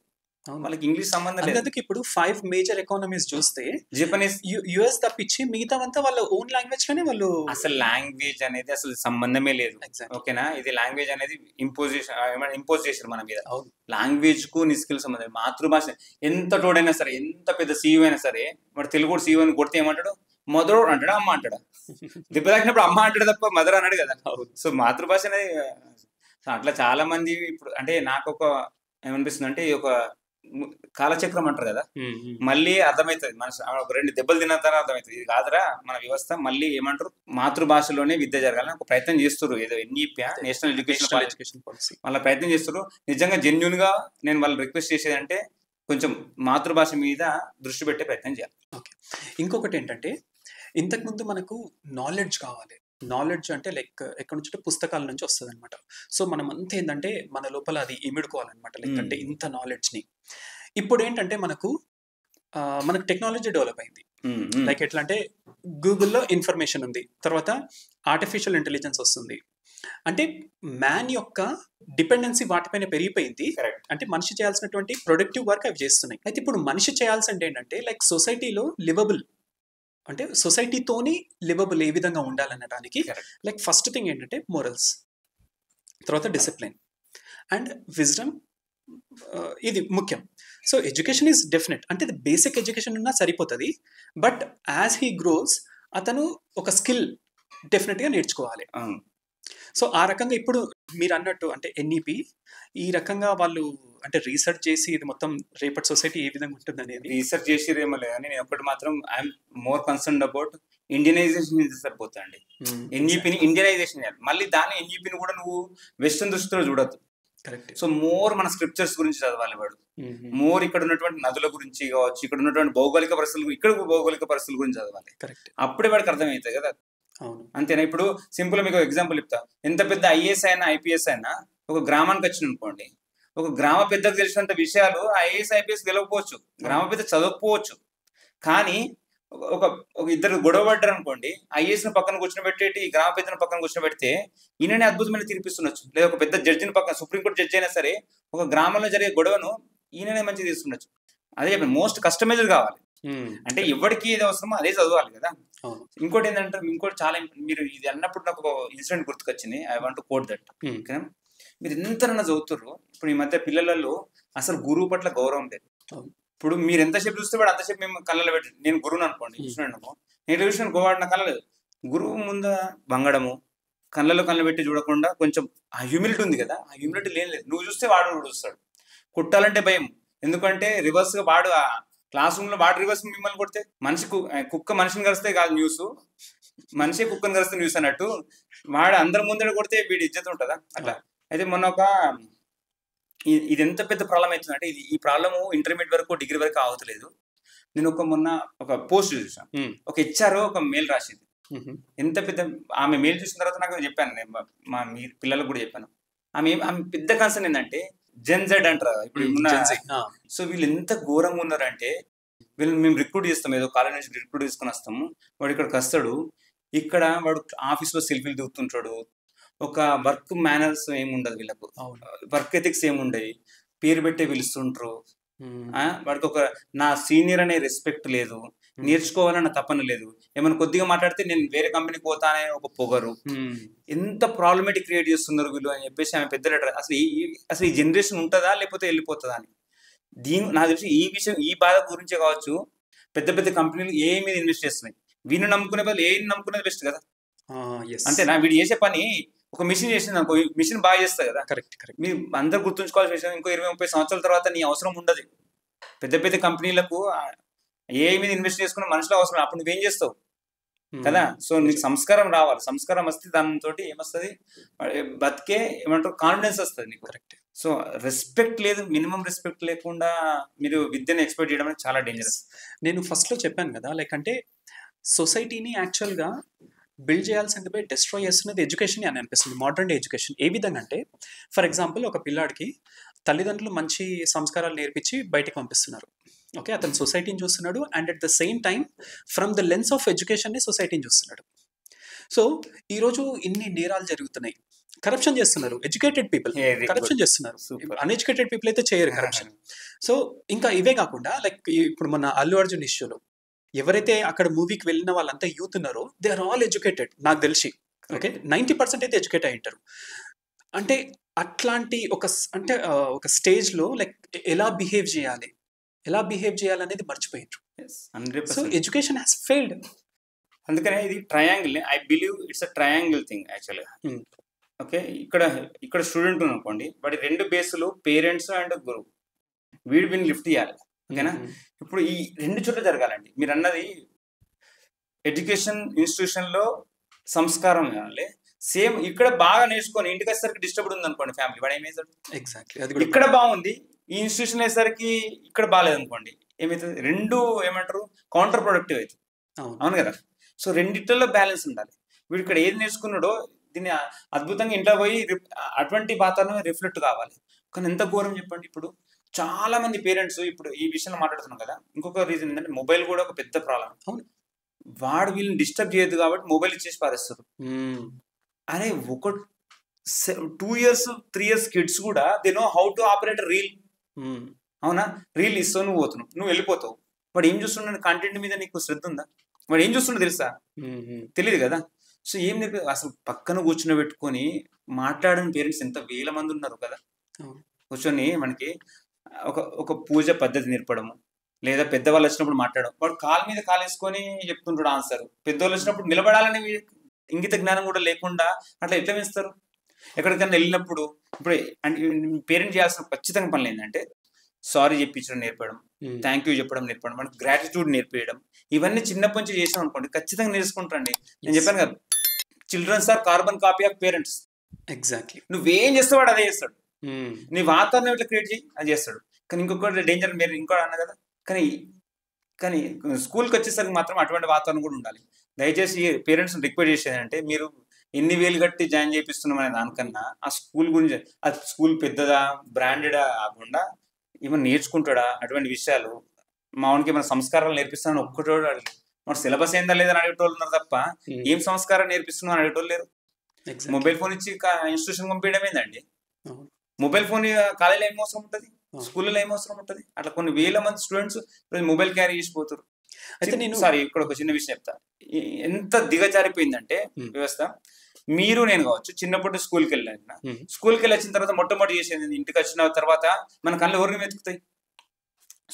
వాళ్ళకి ఇంగ్లీష్ సంబంధం లేదు. అందుకే ఇప్పుడు 5 మేజర్ ఎకానమీస్ చూస్తే జపనీస్, యుఎస్ తప్పించి మిగతా అంతా వాళ్ళ ఓన్ లాంగ్వేజ్ లోనే వాళ్ళు, అసలు లాంగ్వేజ్ అనేది అసలు సంబంధమే లేదు. ఓకేనా, ఇది లాంగ్వేజ్ అనేది ఇంపోజ్ చేశారు మన మీద. లాంగ్వేజ్ కు నీ స్కిల్ సంబంధం. మాతృభాష ఎంత తోడైనా సరే, ఎంత పెద్ద సీఈఓ అయినా సరే, వాడు తెలుగు కూడా సీఈఓ అని కొడితే ఏమంటాడు, మదర్ అంటాడా అమ్మ అంటాడా? దెబ్బ తాకినప్పుడు అమ్మ అంటాడు తప్ప మదర్ అన్నాడు కదా. సో మాతృభాష అనేది అట్లా చాలా మంది ఇప్పుడు, అంటే నాకు ఒక ఏమనిపిస్తుంది అంటే, ఒక కాలచక్రం అంటారు కదా, మళ్ళీ అర్థమవుతుంది మన ఒక 2 దెబ్బలు తిన్న తర్వాత అర్థమవుతుంది, ఇది కాదురా మన వ్యవస్థ, మళ్ళీ ఏమంటారు మాతృభాషలోనే విద్య జరగాలని ఒక ప్రయత్నం చేస్తారు. ఏదో ఎన్ఈపీ, నేషనల్ ఎడ్యుకేషన్ పాలసీ, వాళ్ళ ప్రయత్నం చేస్తారు. నిజంగా జెన్యున్ గా నేను వాళ్ళు రిక్వెస్ట్ చేసేది అంటే, కొంచెం మాతృభాష మీద దృష్టి పెట్టే ప్రయత్నం చేయాలి. ఓకే. ఇంకొకటి ఏంటంటే, ఇంతకుముందు మనకు నాలెడ్జ్ కావాలి. నాలెడ్జ్ అంటే లైక్ ఎక్కడి నుంచి, పుస్తకాల నుంచి వస్తుంది అనమాట. సో మనం అంతా ఏంటంటే మన లోపల అది ఇమిడుకోవాలన్నమాట, లైక్ అంటే ఇంత నాలెడ్జ్ని. ఇప్పుడు ఏంటంటే మనకు టెక్నాలజీ డెవలప్ అయింది. లైక్ ఎట్లా అంటే, గూగుల్లో ఇన్ఫర్మేషన్ ఉంది, తర్వాత ఆర్టిఫిషియల్ ఇంటెలిజెన్స్ వస్తుంది. అంటే మ్యాన్ యొక్క డిపెండెన్సీ వాటిపైన పెరిగిపోయింది. అంటే మనిషి చేయాల్సినటువంటి ప్రొడక్టివ్ వర్క్ అవి చేస్తున్నాయి. అయితే ఇప్పుడు మనిషి చేయాల్సింది ఏంటంటే, లైక్ సొసైటీలో లివబుల్, అంటే సొసైటీతోని లివబుల్ ఏ విధంగా ఉండాలనడానికి, లైక్ ఫస్ట్ థింగ్ ఏంటంటే మోరల్స్, తర్వాత డిసిప్లిన్ అండ్ విజ్డమ్, ఇది ముఖ్యం. సో ఎడ్యుకేషన్ ఈజ్ డెఫినెట్, అంటే బేసిక్ ఎడ్యుకేషన్ ఉన్నా సరిపోతుంది, బట్ యాజ్ హీ గ్రోస్ అతను ఒక స్కిల్ డెఫినెట్గా నేర్చుకోవాలి. సో ఆ రకంగా ఇప్పుడు మీరు అన్నట్టు అంటే ఎన్ఈపి ఈ రకంగా వాళ్ళు అంటే రీసెర్చ్ చేసి ఇది మొత్తం రేపటి సొసైటీ ఏ విధంగా ఉంటుంది అనేది రీసెర్చ్ చేసిరేమో లేదు, కానీ నేను ఒకటి మాత్రం ఐఎమ్ మోర్ కన్సర్న్ అబౌట్ ఇండియనైజేషన్ సరిపోతుంది. ఎన్ఈపిని ఇండియనైజేషన్ చేయాలి, మళ్ళీ దాని ఎన్ఈపిని కూడా నువ్వు వెస్టర్న్ దృష్టిలో చూడద్దు. కరెక్ట్. సో మోర్ మన స్క్రిప్చర్స్ గురించి చదవాలి వాడు, మోర్ ఇక్కడ ఉన్నటువంటి నదుల గురించి కావచ్చు, ఇక్కడ ఉన్నటువంటి భౌగోళిక పరిస్థితులు, ఇక్కడ భౌగోళిక పరిస్థితుల గురించి చదవాలి. కరెక్ట్. అప్పుడే వాడికి అర్థమవుతాయి కదా. అంతేనా? ఇప్పుడు సింపుల్ మీకు ఎగ్జాంపుల్ చెప్తా. ఎంత పెద్ద ఐఏఎస్ అయినా ఐపీఎస్ అయినా ఒక గ్రామానికి వచ్చిన అనుకోండి, ఒక గ్రామ పెద్దకు తెలిసినంత విషయాలు ఐఏఎస్ ఐపీఎస్ తెలియకపోవచ్చు, గ్రామ పెద్ద చదవకపోవచ్చు, కానీ ఒక ఇద్దరు గొడవ పడ్డారు అనుకోండి, ఐఏఎస్ ను పక్కన కూర్చోబెట్టేటి గ్రామ పెద్దను పక్కన కూర్చోబెడితే ఈయననే అద్భుతమైన తీర్పిస్తుండొచ్చు. లేదా ఒక పెద్ద జడ్జిని పక్కన, సుప్రీంకోర్టు జడ్జి అయినా సరే, ఒక గ్రామంలో జరిగే గొడవను ఈయననే మంచిగా తీస్తుండొచ్చు. అదే చెప్పండి, మోస్ట్ కస్టమైజ్డ్ కావాలి. అంటే ఎవరికి ఏది అవసరమో అదే చదవాలి కదా. ఇంకోటి ఏంటంటే, ఇంకోటి చాలా, మీరు ఇది అన్నప్పుడు నాకు ఒక ఇన్సిడెంట్ గుర్తుకొచ్చింది. I want to quote that. మీరు ఎంతనన్నా చదువుతారు, ఇప్పుడు ఈ మధ్య పిల్లలలో అసలు గురువు పట్ల గౌరవం లేదు. ఇప్పుడు మీరు ఎంతసేపు చూస్తే వాడు అంతసేపు మేము కళ్ళలో పెట్టి, నేను గురువుని అనుకోండి, చూసినాను, నేను చూసిన గోవాడు నా కళ్ళలేదు. గురువు ముందు వంగడము, కళ్ళలో కళ్ళు పెట్టి చూడకుండా కొంచెం ఆ హ్యూమిలిటీ ఉంది కదా, ఆ హ్యూమిలిటీ లేదు. నువ్వు చూస్తే వాడు చూస్తాడు. కొట్టాలంటే భయం, ఎందుకంటే రివర్స్ గా వాడు క్లాస్ రూమ్ లో వాడు రివర్స్ మిమ్మల్ని కొడితే, కుక్క మనిషిని కలిస్తే కాదు న్యూస్, మనిషి కుక్కని కలిస్తే న్యూస్ అన్నట్టు, వాడు అందరి ముందర కొడితే వీడి ఇజ్జత్ ఉంటుందా అట్లా. అయితే మొన్న ఇది ఎంత పెద్ద ప్రాబ్లం అవుతుంది అంటే, ఈ ప్రాబ్లము ఇంటర్మీడియట్ వరకు డిగ్రీ వరకు ఆగుతలేదు. నేను మొన్న ఒక పోస్ట్ చూసాను, ఒక హెచ్ఆర్ ఒక మెయిల్ రాసింది. ఎంత పెద్ద, ఆమె మెయిల్ చూసిన తర్వాత నాకు చెప్పాను, నేను మీ పిల్లలకు కూడా చెప్పాను. ఆమె పెద్ద కన్సర్న్ ఏంటంటే, జెన్జెడ్ అంటారు ఇప్పుడు ఉన్న. సో వీళ్ళు ఎంత ఘోరంగా ఉన్నారంటే, వీళ్ళు మేము రిక్రూట్ చేస్తాం, ఏదో కాలేజ్ నుంచి రిక్రూట్ తీసుకొని వస్తాము, వాడు ఇక్కడికి వస్తాడు, ఇక్కడ వాడు ఆఫీస్లో సెల్ఫీలు దిగుతుంటాడు, ఒక వర్క్ మేనర్స్ ఏముండదు వీళ్ళకు, వర్క్ ఎథిక్స్ ఏముండయి, పేరు పెట్టే పిలుస్తుంటారు, వాడికి ఒక నా సీనియర్ అనే రెస్పెక్ట్ లేదు, నేర్చుకోవాలన్న తపన లేదు, ఏమైనా కొద్దిగా మాట్లాడితే నేను వేరే కంపెనీకి పోతానే ఒక పొగరు. ఎంత ప్రాబ్లమేటిక్ క్రియేట్ చేస్తున్నారు వీళ్ళు అని చెప్పేసి ఆమె పెద్ద లెటర్. అసలు ఈ జనరేషన్ ఉంటుందా లేకపోతే వెళ్ళిపోతుందా అని. నాకు తెలిసి ఈ విషయం, ఈ బాధ గురించే కావచ్చు పెద్ద పెద్ద కంపెనీలు ఏ మీద ఇన్వెస్ట్ చేస్తున్నాయి. వీళ్ళు నమ్ముకునే బదులు ఏ నమ్ముకునేది బెస్ట్ కదా. అంతేనా? వీడు చేసే పని ఒక మిషన్ చేసింది అనుకో, మిషన్ బాగా చేస్తుంది కదా. Correct correct. మీరు అందరు గుర్తుంచుకోవాల్సిన విషయం, ఇంకో 20-30 సంవత్సరాల తర్వాత నీ అవసరం ఉండదు. పెద్ద పెద్ద కంపెనీలకు ఏఐ మీద ఇన్వెస్ట్ చేసుకున్న మనుషులు అవసరం, అప్పుడు నువ్వేం చేస్తావు కదా. సో నీకు సంస్కారం రావాలి, సంస్కారం వస్తే దానితో ఏమొస్తుంది, బతికే ఏమంటారు కాన్ఫిడెన్స్ వస్తుంది నీకు. కరెక్ట్. సో రెస్పెక్ట్ లేదు, మినిమం రెస్పెక్ట్ లేకుండా మీరు విద్యను ఎక్స్పెక్ట్ చేయడం అనేది చాలా డేంజరస్. నేను ఫస్ట్లో చెప్పాను కదా, లైక్ అంటే సొసైటీని యాక్చువల్గా బిల్డ్ చేయాల్సింది పోయి డిస్ట్రాయ్ చేస్తున్నది ఎడ్యుకేషన్ అని అనిపిస్తుంది. మోడర్న్ డే ఎడ్యుకేషన్ ఏ విధంగా అంటే, ఫర్ ఎగ్జాంపుల్ ఒక పిల్లాడికి తల్లిదండ్రులు మంచి సంస్కారాలు నేర్పించి బయటకు పంపిస్తున్నారు. ఓకే, అతను సొసైటీని చూస్తున్నాడు and at the same time from the lens of ఎడ్యుకేషన్ని సొసైటీని చూస్తున్నాడు. సో ఈరోజు ఇన్ని నేరాలు జరుగుతున్నాయి, కరప్షన్ చేస్తున్నారు. ఎడ్యుకేటెడ్ పీపుల్ కరప్షన్ చేస్తున్నారు, అన్ఎడ్యుకేటెడ్ పీపుల్ అయితే చేయరు కరప్షన్. సో ఇంకా ఇవే కాకుండా లైక్ ఇప్పుడు మన అల్లు అర్జున్ ఇష్యూలో ఎవరైతే అక్కడ మూవీకి వెళ్ళిన వాళ్ళంతా యూత్ ఉన్నారో దే ఆర్ ఆల్ ఎడ్యుకేటెడ్ నాకు తెలిసి. ఓకే, 90% అయితే ఎడ్యుకేట్ అయి ఉంటారు. అంటే అట్లాంటి అంటే ఒక స్టేజ్లో లైక్ ఎలా బిహేవ్ చేయాలనేది మర్చిపోయారు. So education has failed. అందుకనే ఇది triangle, I believe it's a triangle thing యాక్చువల్గా. ఓకే, ఇక్కడ స్టూడెంట్ అనుకోండి, వాడి 2 బేసులు పేరెంట్స్ అండ్ గురువు, వీడిని లిఫ్ట్ చేయాలి. ఓకేనా, ఇప్పుడు ఈ 2 చోట్ల జరగాలండి. మీరు అన్నది ఎడ్యుకేషన్ ఇన్స్టిట్యూషన్లో సంస్కారం కావాలి, సేమ్ ఇక్కడ బాగా నేర్చుకొని ఇంటికి వచ్చేసరికి డిస్టర్బ్డ్ ఉంది అనుకోండి ఫ్యామిలీ, వాడు ఏం చేస్తాడు. ఎగ్జాక్ట్లీ, ఇక్కడ బాగుంది ఈ ఇన్స్టిట్యూషన్ వేసరికి ఇక్కడ బాగాలేదు అనుకోండి, ఏమవుతుంది, 2 ఏమంటారు కౌంటర్ ప్రొడక్టివ్ అవుతుంది. అవును కదా. సో రెండిట్లో బ్యాలెన్స్ ఉండాలి. వీడు ఇక్కడ ఏది నేర్చుకున్నాడో దీన్ని అద్భుతంగా ఇంట్లో పోయి అటువంటి వాతావరణం రిఫ్లెక్ట్ కావాలి. కానీ ఎంత ఘోరం చెప్పండి. ఇప్పుడు చాలా మంది పేరెంట్స్ ఇప్పుడు ఈ విషయంలో మాట్లాడుతున్నాం కదా, ఇంకొక రీజన్ ఏంటంటే మొబైల్ కూడా ఒక పెద్ద ప్రాబ్లం. అవును, వాడు వీళ్ళని డిస్టర్బ్ చేయొద్దు కాబట్టి మొబైల్ ఇచ్చేసి పారేస్తారు. అరే ఒక 2 years 3 years కిడ్స్ కూడా they know how to operate reel. అవునా, రీల్ ఇస్తావు, నువ్వు పోతున్నావు, నువ్వు వెళ్ళిపోతావు. వాడు ఏం చూస్తున్నాడు, కంటెంట్ మీద నీకు శ్రద్ధ ఉందా? వాడు ఏం చూస్తున్నాడు తెలుసా? తెలియదు కదా. సో ఏం నేర్పి అసలు పక్కన కూర్చుని పెట్టుకొని మాట్లాడని పేరెంట్స్ ఎంత వేల మంది ఉన్నారు కదా. కూర్చొని మనకి ఒక పూజ పద్ధతి నేర్పడము, లేదా పెద్దవాళ్ళు వచ్చినప్పుడు మాట్లాడడం. వాడు కాలు మీద కాలు వేసుకొని చెప్తుంటాడు ఆన్సర్. పెద్దవాళ్ళు వచ్చినప్పుడు నిలబడాలని ఇంగిత జ్ఞానం కూడా లేకుండా అట్లా ఎట్లా వేస్తారు? ఎక్కడికైనా వెళ్ళినప్పుడు ఇప్పుడు పేరెంట్ చేయాల్సిన ఖచ్చితంగా పనులు ఏంటంటే సారీ చెప్పించడం నేర్పడం, థ్యాంక్ యూ చెప్పడం నేర్పడం, మనకి గ్రాటిట్యూడ్ నేర్పేయడం. ఇవన్నీ చిన్నప్పటి నుంచి చేసాం అనుకోండి ఖచ్చితంగా నేర్చుకుంటారండి. నేను చెప్పాను కదా, childrens are carbon copy of parents. Exactly, నువ్వేం చేస్తావు అదే చేస్తాడు. నీ వాతావరణం ఇట్లా క్రియేట్ చేయి, అది చేస్తాడు. కానీ ఇంకొకటి డేంజర్, మీరు ఇంకోటి అన్నా కదా, కానీ స్కూల్కి వచ్చేసరికి మాత్రం అటువంటి వాతావరణం కూడా ఉండాలి. దయచేసి పేరెంట్స్ రిక్వెస్ట్ చేసేదంటే, మీరు ఎన్ని వేలు కట్టి జాయిన్ చేపిస్తున్నాం అనే దానికన్నా ఆ స్కూల్ గురించి, ఆ స్కూల్ పెద్దదా బ్రాండెడా కాకుండా ఏమైనా నేర్చుకుంటాడా అటువంటి విషయాలు. మా వానికి ఏమైనా సంస్కారాలు నేర్పిస్తానని ఒక్కటోడు అడిగి, మన సిలబస్ ఏందా లేదని అడిగేటోళ్ళు ఉన్నారు తప్ప ఏం సంస్కారం నేర్పిస్తున్నావు అని అడిగేటోళ్ళు లేరు. మొబైల్ ఫోన్ ఇచ్చి ఇన్స్టిట్యూషన్ పంపించడం ఏందండి? మొబైల్ ఫోన్ కాలేజీలో ఏం అవసరం ఉంటుంది, స్కూల్లో ఏం అవసరం ఉంటుంది? అట్లా కొన్ని వేల మంది స్టూడెంట్స్ మొబైల్ క్యారీ చేసిపోతారు. అయితే నేను ఇక్కడ ఒక చిన్న విషయం చెప్తా, ఎంత దిగజారిపోయిందంటే వ్యవస్థ. మీరు నేను కావచ్చు, చిన్నప్పుడు స్కూల్కి వెళ్ళిన, స్కూల్కి వెళ్ళి వచ్చిన తర్వాత మొట్టమొదటి చేసేది, ఇంటికి వచ్చిన తర్వాత మన కళ్ళు ఎవరిని వెతుకుతాయి?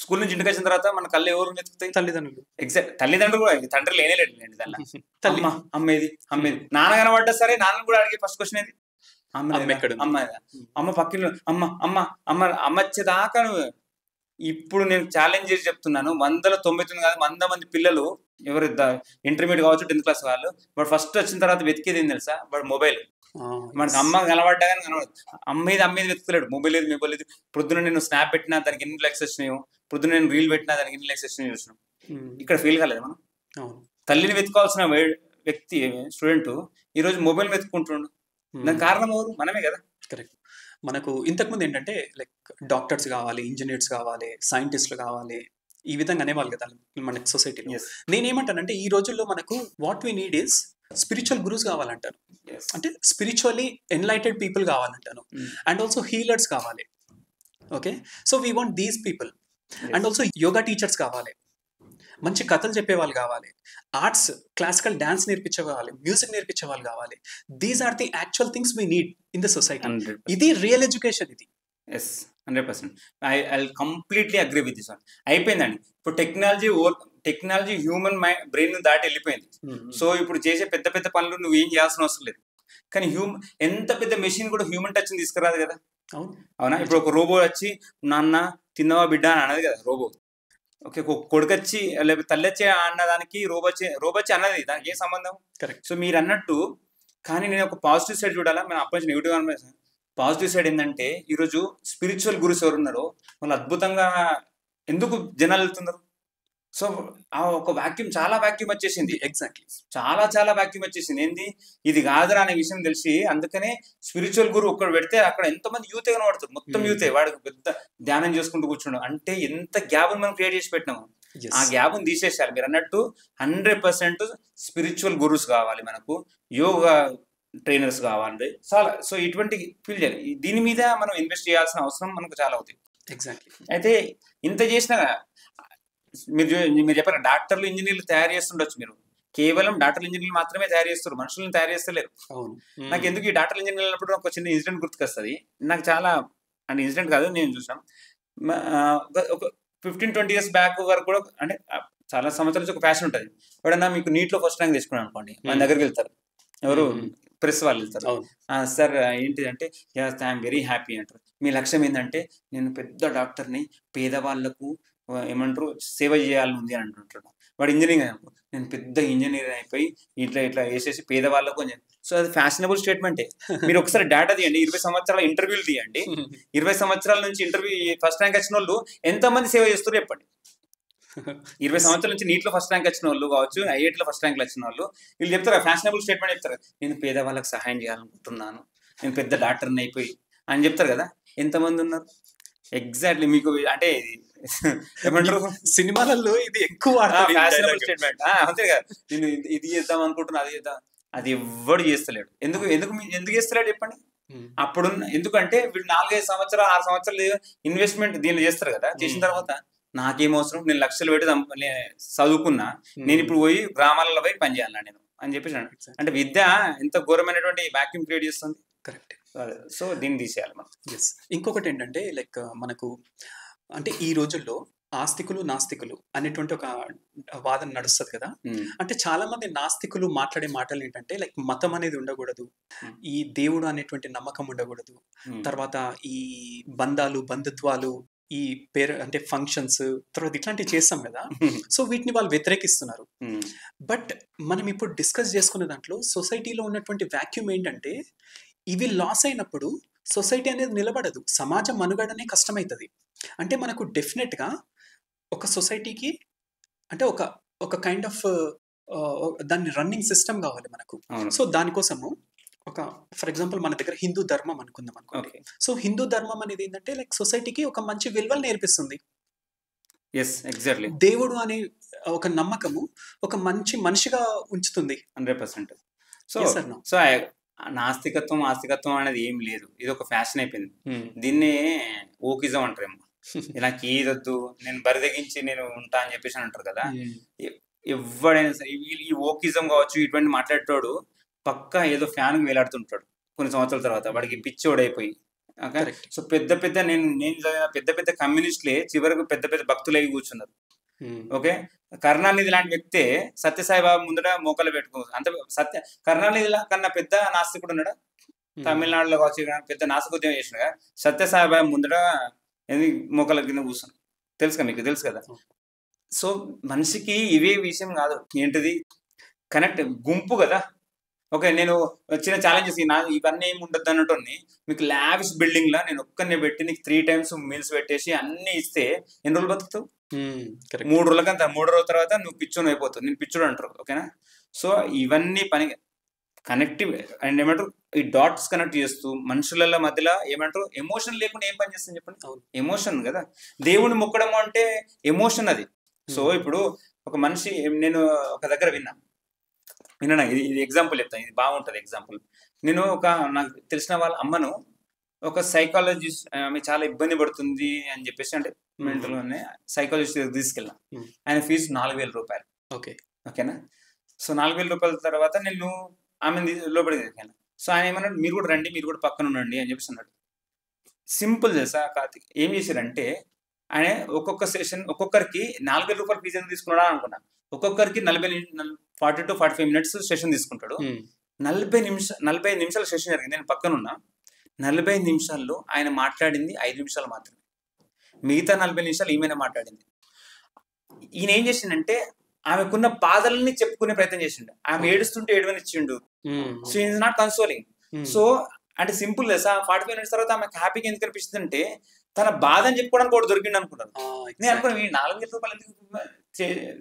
స్కూల్ నుంచి ఇంటికి వచ్చిన తర్వాత మన కళ్ళు ఎవరిని వెతుకుతాయి? తల్లిదండ్రులు. ఎగ్జాక్ట్, తల్లిదండ్రులు కూడా, తండ్రి లేనేలేడు దానిలో. అమ్మేది నాన్న కనబడ్డా సరే నాన్న కూడా అడిగే ఫస్ట్ క్వశ్చన్ ఏది? అమ్మ పక్కన అమ్మ అమ్మ అమ్మ అమ్మ వచ్చేదాకా. ఇప్పుడు నేను ఛాలెంజ్ చేసి చెప్తున్నాను, 199 కాదు 100 మంది పిల్లలు ఎవరు ఇంటర్మీడియట్ కావచ్చు 10th క్లాస్ వాళ్ళు, వాడు ఫస్ట్ వచ్చిన తర్వాత వెతికేది ఏం తెలుసా? వాడు మొబైల్. మనకి అమ్మ కనబడ్డా కానీ కనబడదు, అమ్మేది వెతుకులేడు, మొబైల్ ఏది మొబైల్ ఏది. పొద్దున నేను స్నాప్ పెట్టినా దానికి ఎన్ని లైక్స్ వచ్చినాయో, పొద్దున నేను రీల్ పెట్టినా దానికి ఎన్ని లైక్స్ వచ్చినాయో చూసినాం. ఇక్కడ ఫెయిల్ కాలేదు మనం. తల్లిని వెతుకోవాల్సిన వ్యక్తి స్టూడెంట్ ఈరోజు మొబైల్ వెతుక్కుంటుండు. దానికి కారణం ఎవరు? మనమే కదా. కరెక్ట్. మనకు ఇంతకుముందు ఏంటంటే లైక్ డాక్టర్స్ కావాలి, ఇంజనీర్స్ కావాలి, సైంటిస్టులు కావాలి, ఈ విధంగా అనేవాళ్ళు కదా మన సొసైటీలో. నేనేమంటానంటే ఈ రోజుల్లో మనకు what we need is spiritual gurus కావాలంటాను. అంటే స్పిరిచువల్లీ ఎన్లైటెడ్ పీపుల్ కావాలంటాను. అండ్ ఆల్సో హీలర్స్ కావాలి. Okay, so we want these people. And also yoga teachers కావాలి, మంచి కథలు చెప్పేవాళ్ళు కావాలి, ఆర్ట్స్ క్లాసికల్ డాన్స్ నేర్పించే వాళ్ళు, మ్యూజిక్ నేర్పించే వాళ్ళు కావాలి. These are the actual things we need in the society. ఇది రియల్ ఎడ్యుకేషన్. ఇది 100%. I completely agree with this one. అయిపోయిందండి. ఇప్పుడు టెక్నాలజీ హ్యూమన్ బ్రెయిన్ దాటి వెళ్ళిపోయింది. సో ఇప్పుడు చేసే పెద్ద పెద్ద పనులు నువ్వు ఏం చేయాల్సిన అవసరం లేదు. కానీ ఎంత పెద్ద మెషిన్ కూడా హ్యూమన్ టచ్ తీసుకురాదు కదా. అవును. అవునా? ఇప్పుడు ఒక రోబో వచ్చి నాన్న తిన్నవా బిడ్డ అని అన్నది కదా రోబో. ఓకే, కొడుకొచ్చి లేకపోతే తల్లి వచ్చి అన్నదానికి రోబొచ్చి అన్నది, దానికి ఏం సంబంధం? కరెక్ట్. సో మీరు అన్నట్టు, కానీ నేను ఒక పాజిటివ్ సైడ్ చూడాలా, మనం అప్పటి నుంచి నెగిటివ్ అనిపిస్తాను. పాజిటివ్ సైడ్ ఏంటంటే ఈరోజు స్పిరిచువల్ గురుస్ ఎవరు ఉన్నారో వాళ్ళు అద్భుతంగా ఎందుకు జనాలు వెళ్తున్నారు. సో ఆ ఒక వాక్యూమ్, చాలా వాక్యూమ్ వచ్చేసింది. ఎగ్జాక్ట్లీ, చాలా వాక్యూమ్ వచ్చేసింది. ఏంది ఇది కాదురా అనే విషయం తెలిసి, అందుకనే స్పిరిచువల్ గురు ఒక్కడు పెడితే అక్కడ ఎంతమంది యూతే కనబడుతుంది, మొత్తం యూతే. వాడికి పెద్ద ధ్యానం చేసుకుంటూ కూర్చున్నాడు అంటే ఎంత గ్యాప్ మనం క్రియేట్ చేసి పెట్టినాము. ఆ గ్యాప్ తీసేసారు. మీరు అన్నట్టు 100% స్పిరిచువల్ గురుస్ కావాలి మనకు, యోగా ట్రైనర్స్ కావాలి చాలా. సో ఇటువంటి ఫీల్ చేయాలి. దీని మీద మనం ఇన్వెస్ట్ చేయాల్సిన అవసరం మనకు చాలా అవుతుంది. ఎగ్జాక్ట్లీ. అయితే ఇంత చేసిన మీరు చెప్పారు డాక్టర్లు ఇంజనీర్లు తయారు చేస్తుండొచ్చు, మీరు కేవలం డాక్టర్లు ఇంజనీర్లు మాత్రమే తయారు చేస్తారు, మనుషులను తయారు చేస్తలేరు. నాకు ఎందుకు ఈ డాక్టర్లు ఇంజనీర్లు అన్నప్పుడు ఒక చిన్న ఇన్సిడెంట్ గుర్తుకొస్తుంది. నాకు చాలా అంటే ఇన్సిడెంట్ కాదు, నేను చూసాం ఒక 15-20 years బ్యాక్ వరకు కూడా, అంటే చాలా సంవత్సరాల నుంచి ఒక ఫ్యాషన్ ఉంటుంది. ఎవడన్నా మీకు నీట్లో ఫస్ట్ ర్యాంక్ తీసుకున్నాను అనుకోండి, మన దగ్గరికి వెళ్తారు, ఎవరు ప్రెస్ వాళ్ళు వెళ్తారు. సార్ ఏంటి అంటే, ఐఎమ్ వెరీ హ్యాపీ అంటారు. మీ లక్ష్యం ఏంటంటే, నేను పెద్ద డాక్టర్ని, పేదవాళ్లకు ఏమంటారు సేవ చేయాలని ఉంది అని అంటుంటాడు. వాడు ఇంజనీరింగ్ అనుకో, నేను పెద్ద ఇంజనీర్ అయిపోయి ఇట్లా వేసేసి పేదవాళ్ళకు. సో అది ఫ్యాషనబుల్ స్టేట్మెంటే. మీరు ఒకసారి డేటా తీయండి, 20 సంవత్సరాల ఇంటర్వ్యూలు తీయండి, 20 సంవత్సరాల నుంచి ఇంటర్వ్యూ ఫస్ట్ ర్యాంక్ వచ్చిన వాళ్ళు ఎంతమంది సేవ చేస్తారు చెప్పండి. 20 సంవత్సరాల నుంచి నీట్లో ఫస్ట్ ర్యాంక్ వచ్చిన వాళ్ళు కావచ్చు, ఐఐటీలో ఫస్ట్ ర్యాంక్లు వచ్చిన వాళ్ళు, వీళ్ళు చెప్తారు ఫ్యాషనబుల్ స్టేట్మెంట్ చెప్తారు, నేను పేదవాళ్ళకి సహాయం చేయాలనుకుంటున్నాను, నేను పెద్ద డాక్టర్ని అయిపోయి అని చెప్తారు కదా. ఎంతమంది ఉన్నారు? ఎగ్జాక్ట్లీ. మీకు అంటే ఏమంటారు, సినిమాలలో ఇది ఎక్కువ ఫ్యాషనబుల్ స్టేట్మెంట్ అంతే కదా. నేను ఇది చేద్దాం అనుకుంటున్నా, అది చేద్దాం, అది ఎవ్వడు చేస్తలేడు. ఎందుకు చేస్తలేడు చెప్పండి. అప్పుడు ఎందుకంటే వీళ్ళు 4-5 సంవత్సరాలు 6 సంవత్సరాలు ఇన్వెస్ట్మెంట్ దీనిలో చేస్తారు కదా. చేసిన తర్వాత నాకేం అవసరం, నేను లక్షలు పెట్టి చదువుకున్నా, నేను ఇప్పుడు పోయి గ్రామాలలో పోయి పని చేయాలి నేను అని చెప్పేసి. అంటే విద్య ఎంత ఘోరమైనటువంటి వాక్యూమ్ క్రియేట్ చేస్తుంది. కరెక్ట్. సో దీన్ని తీసేయాలి మనం. ఇంకొకటి ఏంటంటే లైక్ మనకు అంటే ఈ రోజుల్లో ఆస్తికులు నాస్తికులు అనేటువంటి ఒక వాదన నడుస్తుంది కదా. అంటే చాలా మంది నాస్తికులు మాట్లాడే మాటలు ఏంటంటే లైక్ మతం అనేది ఉండకూడదు, ఈ దేవుడు అనేటువంటి నమ్మకం ఉండకూడదు, తర్వాత ఈ బంధాలు బంధుత్వాలు, ఈ అంటే ఫంక్షన్స్, తర్వాత ఇట్లాంటివి చేస్తాం కదా. సో వీటిని వాళ్ళు వ్యతిరేకిస్తున్నారు. బట్ మనం ఇప్పుడు డిస్కస్ చేసుకునే దాంట్లో సొసైటీలో ఉన్నటువంటి వాక్యూమ్ ఏంటంటే, ఇవి లాస్ అయినప్పుడు సొసైటీ అనేది నిలబడదు, సమాజం మనుగడనే కష్టమవుతుంది. అంటే మనకు డెఫినెట్గా ఒక సొసైటీకి అంటే ఒక కైండ్ ఆఫ్ దాన్ని రన్నింగ్ సిస్టమ్ కావాలి మనకు. సో దానికోసము ఒక ఫర్ ఎగ్జాంపుల్ మన దగ్గర హిందూ ధర్మం అనుకుందాం అనుకోండి. సో హిందూ ధర్మం అనేది ఏంటంటే లైక్ సొసైటీకి ఒక మంచి విలువలు నేర్పిస్తుంది. దేవుడు అనే ఒక నమ్మకము ఒక మంచి మనిషిగా ఉంచుతుంది. 100%. సో నాస్తికత్వం ఆస్తికత్వం అనేది ఏం లేదు, ఇది ఒక ఫ్యాషన్ అయిపోయింది. దీన్నే ఓకిజం అంటారేమో. నాకు ఏదొద్దు, నేను బరిదగించి నేను ఉంటా అని చెప్పేసి అంటారు కదా. ఎవడైనా సరే ఈ ఓకిజం కావచ్చు, ఇటువంటి మాట్లాడేటోడు పక్కా ఏదో ఫ్యాన్ వేలాడుతుంటాడు కొన్ని సంవత్సరాల తర్వాత, వాడికి పిచ్చోడైపోయి. సో పెద్ద పెద్ద కమ్యూనిస్టులే చివరకు పెద్ద భక్తులు అయి కూర్చున్నారు. ఓకే, కరుణానిధి లాంటి వ్యక్తే సత్యసాయిబాబు ముందర మోకాలు పెట్టుకోవచ్చు. అంత కరుణానిధి కన్నా పెద్ద నాస్తికుడు ఉన్నాడా? తమిళనాడులో కావచ్చు పెద్ద నాస్తికోద్యమం చేసినాగా సత్యసాయిబాబు ముందర మోకాల కింద కూర్చున్నాడు. తెలుసు కదా. సో మనిషికి ఇవే విషయం కాదు, ఏంటిది కనెక్ట్ గుంపు కదా. ఓకే, నేను చిన్న ఛాలెంజెస్ ఇవన్నీ ఏమి ఉండద్దు అన్నట్టు, మీకు లావిష్ బిల్డింగ్ లా నేను ఒక్కరిని పెట్టి నీకు 3 times మీల్స్ పెట్టేసి అన్ని ఇస్తే ఎన్ని రోజులు బతుకుతావు? 3 రోజులకంతా. 3 రోజుల తర్వాత నువ్వు పిచ్చోని అయిపోతావు, నేను పిచ్చోడు అంటారు. ఓకేనా. సో ఇవన్నీ పని కనెక్టివ్ అండ్ ఏమంటారు, ఈ డాట్స్ కనెక్ట్ చేస్తూ మనుషుల మధ్యలో ఏమంటారు ఎమోషన్ లేకుండా ఏం పని చేస్తుంది చెప్పండి. ఎమోషన్ కదా. దేవుని మొక్కడం అంటే ఎమోషన్ అది. సో ఇప్పుడు ఒక మనిషి, నేను ఒక దగ్గర విన్నా, ఇది ఎగ్జాంపుల్ చెప్తాను, ఇది బాగుంటుంది ఎగ్జాంపుల్. నేను నాకు తెలిసిన వాళ్ళ అమ్మను ఒక సైకాలజిస్ట్, ఆమె చాలా ఇబ్బంది పడుతుంది అని చెప్పేసి, అంటే మెంటల్లోనే సైకాలజిస్ట్ తీసుకెళ్ళా. ఆయన ఫీజు 4,000 రూపాయలు. ఓకేనా. సో 4,000 రూపాయల తర్వాత నేను ఆమె లోపలికి తీసుకెళ్ళాను. సో ఆయన ఏమన్నాడు, మీరు కూడా రండి, మీరు కూడా పక్కన ఉండండి అని చెప్పేసి అన్నాడు. సింపుల్ తెలుసా కార్తిక్, ఏం చేశారంటే ఆయన ఒక్కొక్క సెషన్ ఒక్కొక్కరికి 4,000 రూపాయలు ఫీజు ఎందుకు తీసుకున్నాడా అనుకున్నా. ఒక్కొక్కరికి 40 to 45 minutes సెషన్ తీసుకుంటాడు. 45 నిమిషాల సెషన్ జరిగింది. నేను పక్కనున్నా. 45 నిమిషాల్లో ఆయన మాట్లాడింది 5 నిమిషాలు మాత్రమే. మిగతా 40 నిమిషాలు ఈమెనే మాట్లాడింది. ఈయన ఏం చేసిండంటే ఆమెకున్న బాధల్ని చెప్పుకునే ప్రయత్నం చేసిండు. ఆమె ఏడుస్తుంటే ఏడవనిచ్చిండు. So is not consoling. So అంటే సింపుల్ లెస్ 45 మినిట్స్ తర్వాత ఆమెకు హ్యాపీగా ఎందుకు అనిపిస్తుంది అంటే తన బాధ అని చెప్పుకోవడానికి ఒకటి దొరికిండు అనుకున్నాను. నేను అనుకున్నాను ఈ 4,000 రూపాయలు ఎందుకు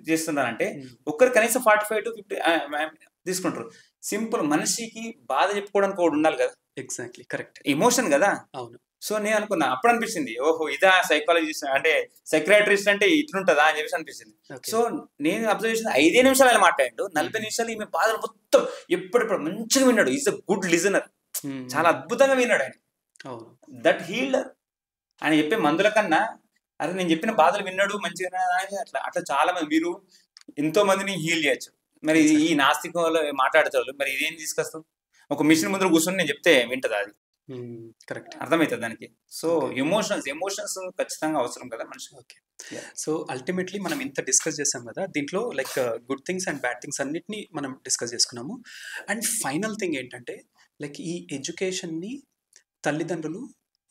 చేస్తున్నారంటే ఒక్కరు కనీసం 45 to 50 తీసుకుంటారు. సింపుల్ మనిషికి బాధ చెప్పుకోవడానికి ఒకటి ఉండాలి కదా. Exactly correct. ఎమోషన్ కదా. అవును. సో నేను అనుకున్నా అప్పుడు అనిపించింది ఓహో ఇదా సైకాలజిస్ట్ అంటే సైక్రాట్రిస్ట్ అంటే ఇట్లుంటదా అని చెప్పేసి అనిపించింది. సో నేను అబ్జర్వ్ చేసిన 5 నిమిషాలు ఆయన మాట్లాడాడు. 40 నిమిషాలు ఈమె బాధలు మొత్తం ఎప్పుడెప్పుడు మంచిగా విన్నాడు. Is a good listener. చాలా అద్భుతంగా విన్నాడు ఆయన. దట్ హీల్డర్. ఆయన చెప్పే మందుల కన్నా అరే నేను చెప్పిన బాధలు విన్నాడు మంచిగా అట్లా అట్లా చాలా మంది మీరు ఎంతో మందిని హీల్ చేయొచ్చు. మరి ఈ నాస్తికంలో మాట్లాడతారు మరి ఇదేం తీసుకొస్తాం? ఒక మిషన్ ముందు కూర్చొని నేను చెప్తే వింటదా అది? కరెక్ట్, అర్థమవుతుంది దానికి. సో ఎమోషన్స్ ఖచ్చితంగా అవసరం కదా మనిషి. ఓకే. సో అల్టిమేట్లీ మనం ఇంత డిస్కస్ చేసాం కదా, దీంట్లో like good things and bad things అన్నిటినీ మనం డిస్కస్ చేసుకున్నాము. అండ్ ఫైనల్ థింగ్ ఏంటంటే లైక్ ఈ ఎడ్యుకేషన్ని తల్లిదండ్రులు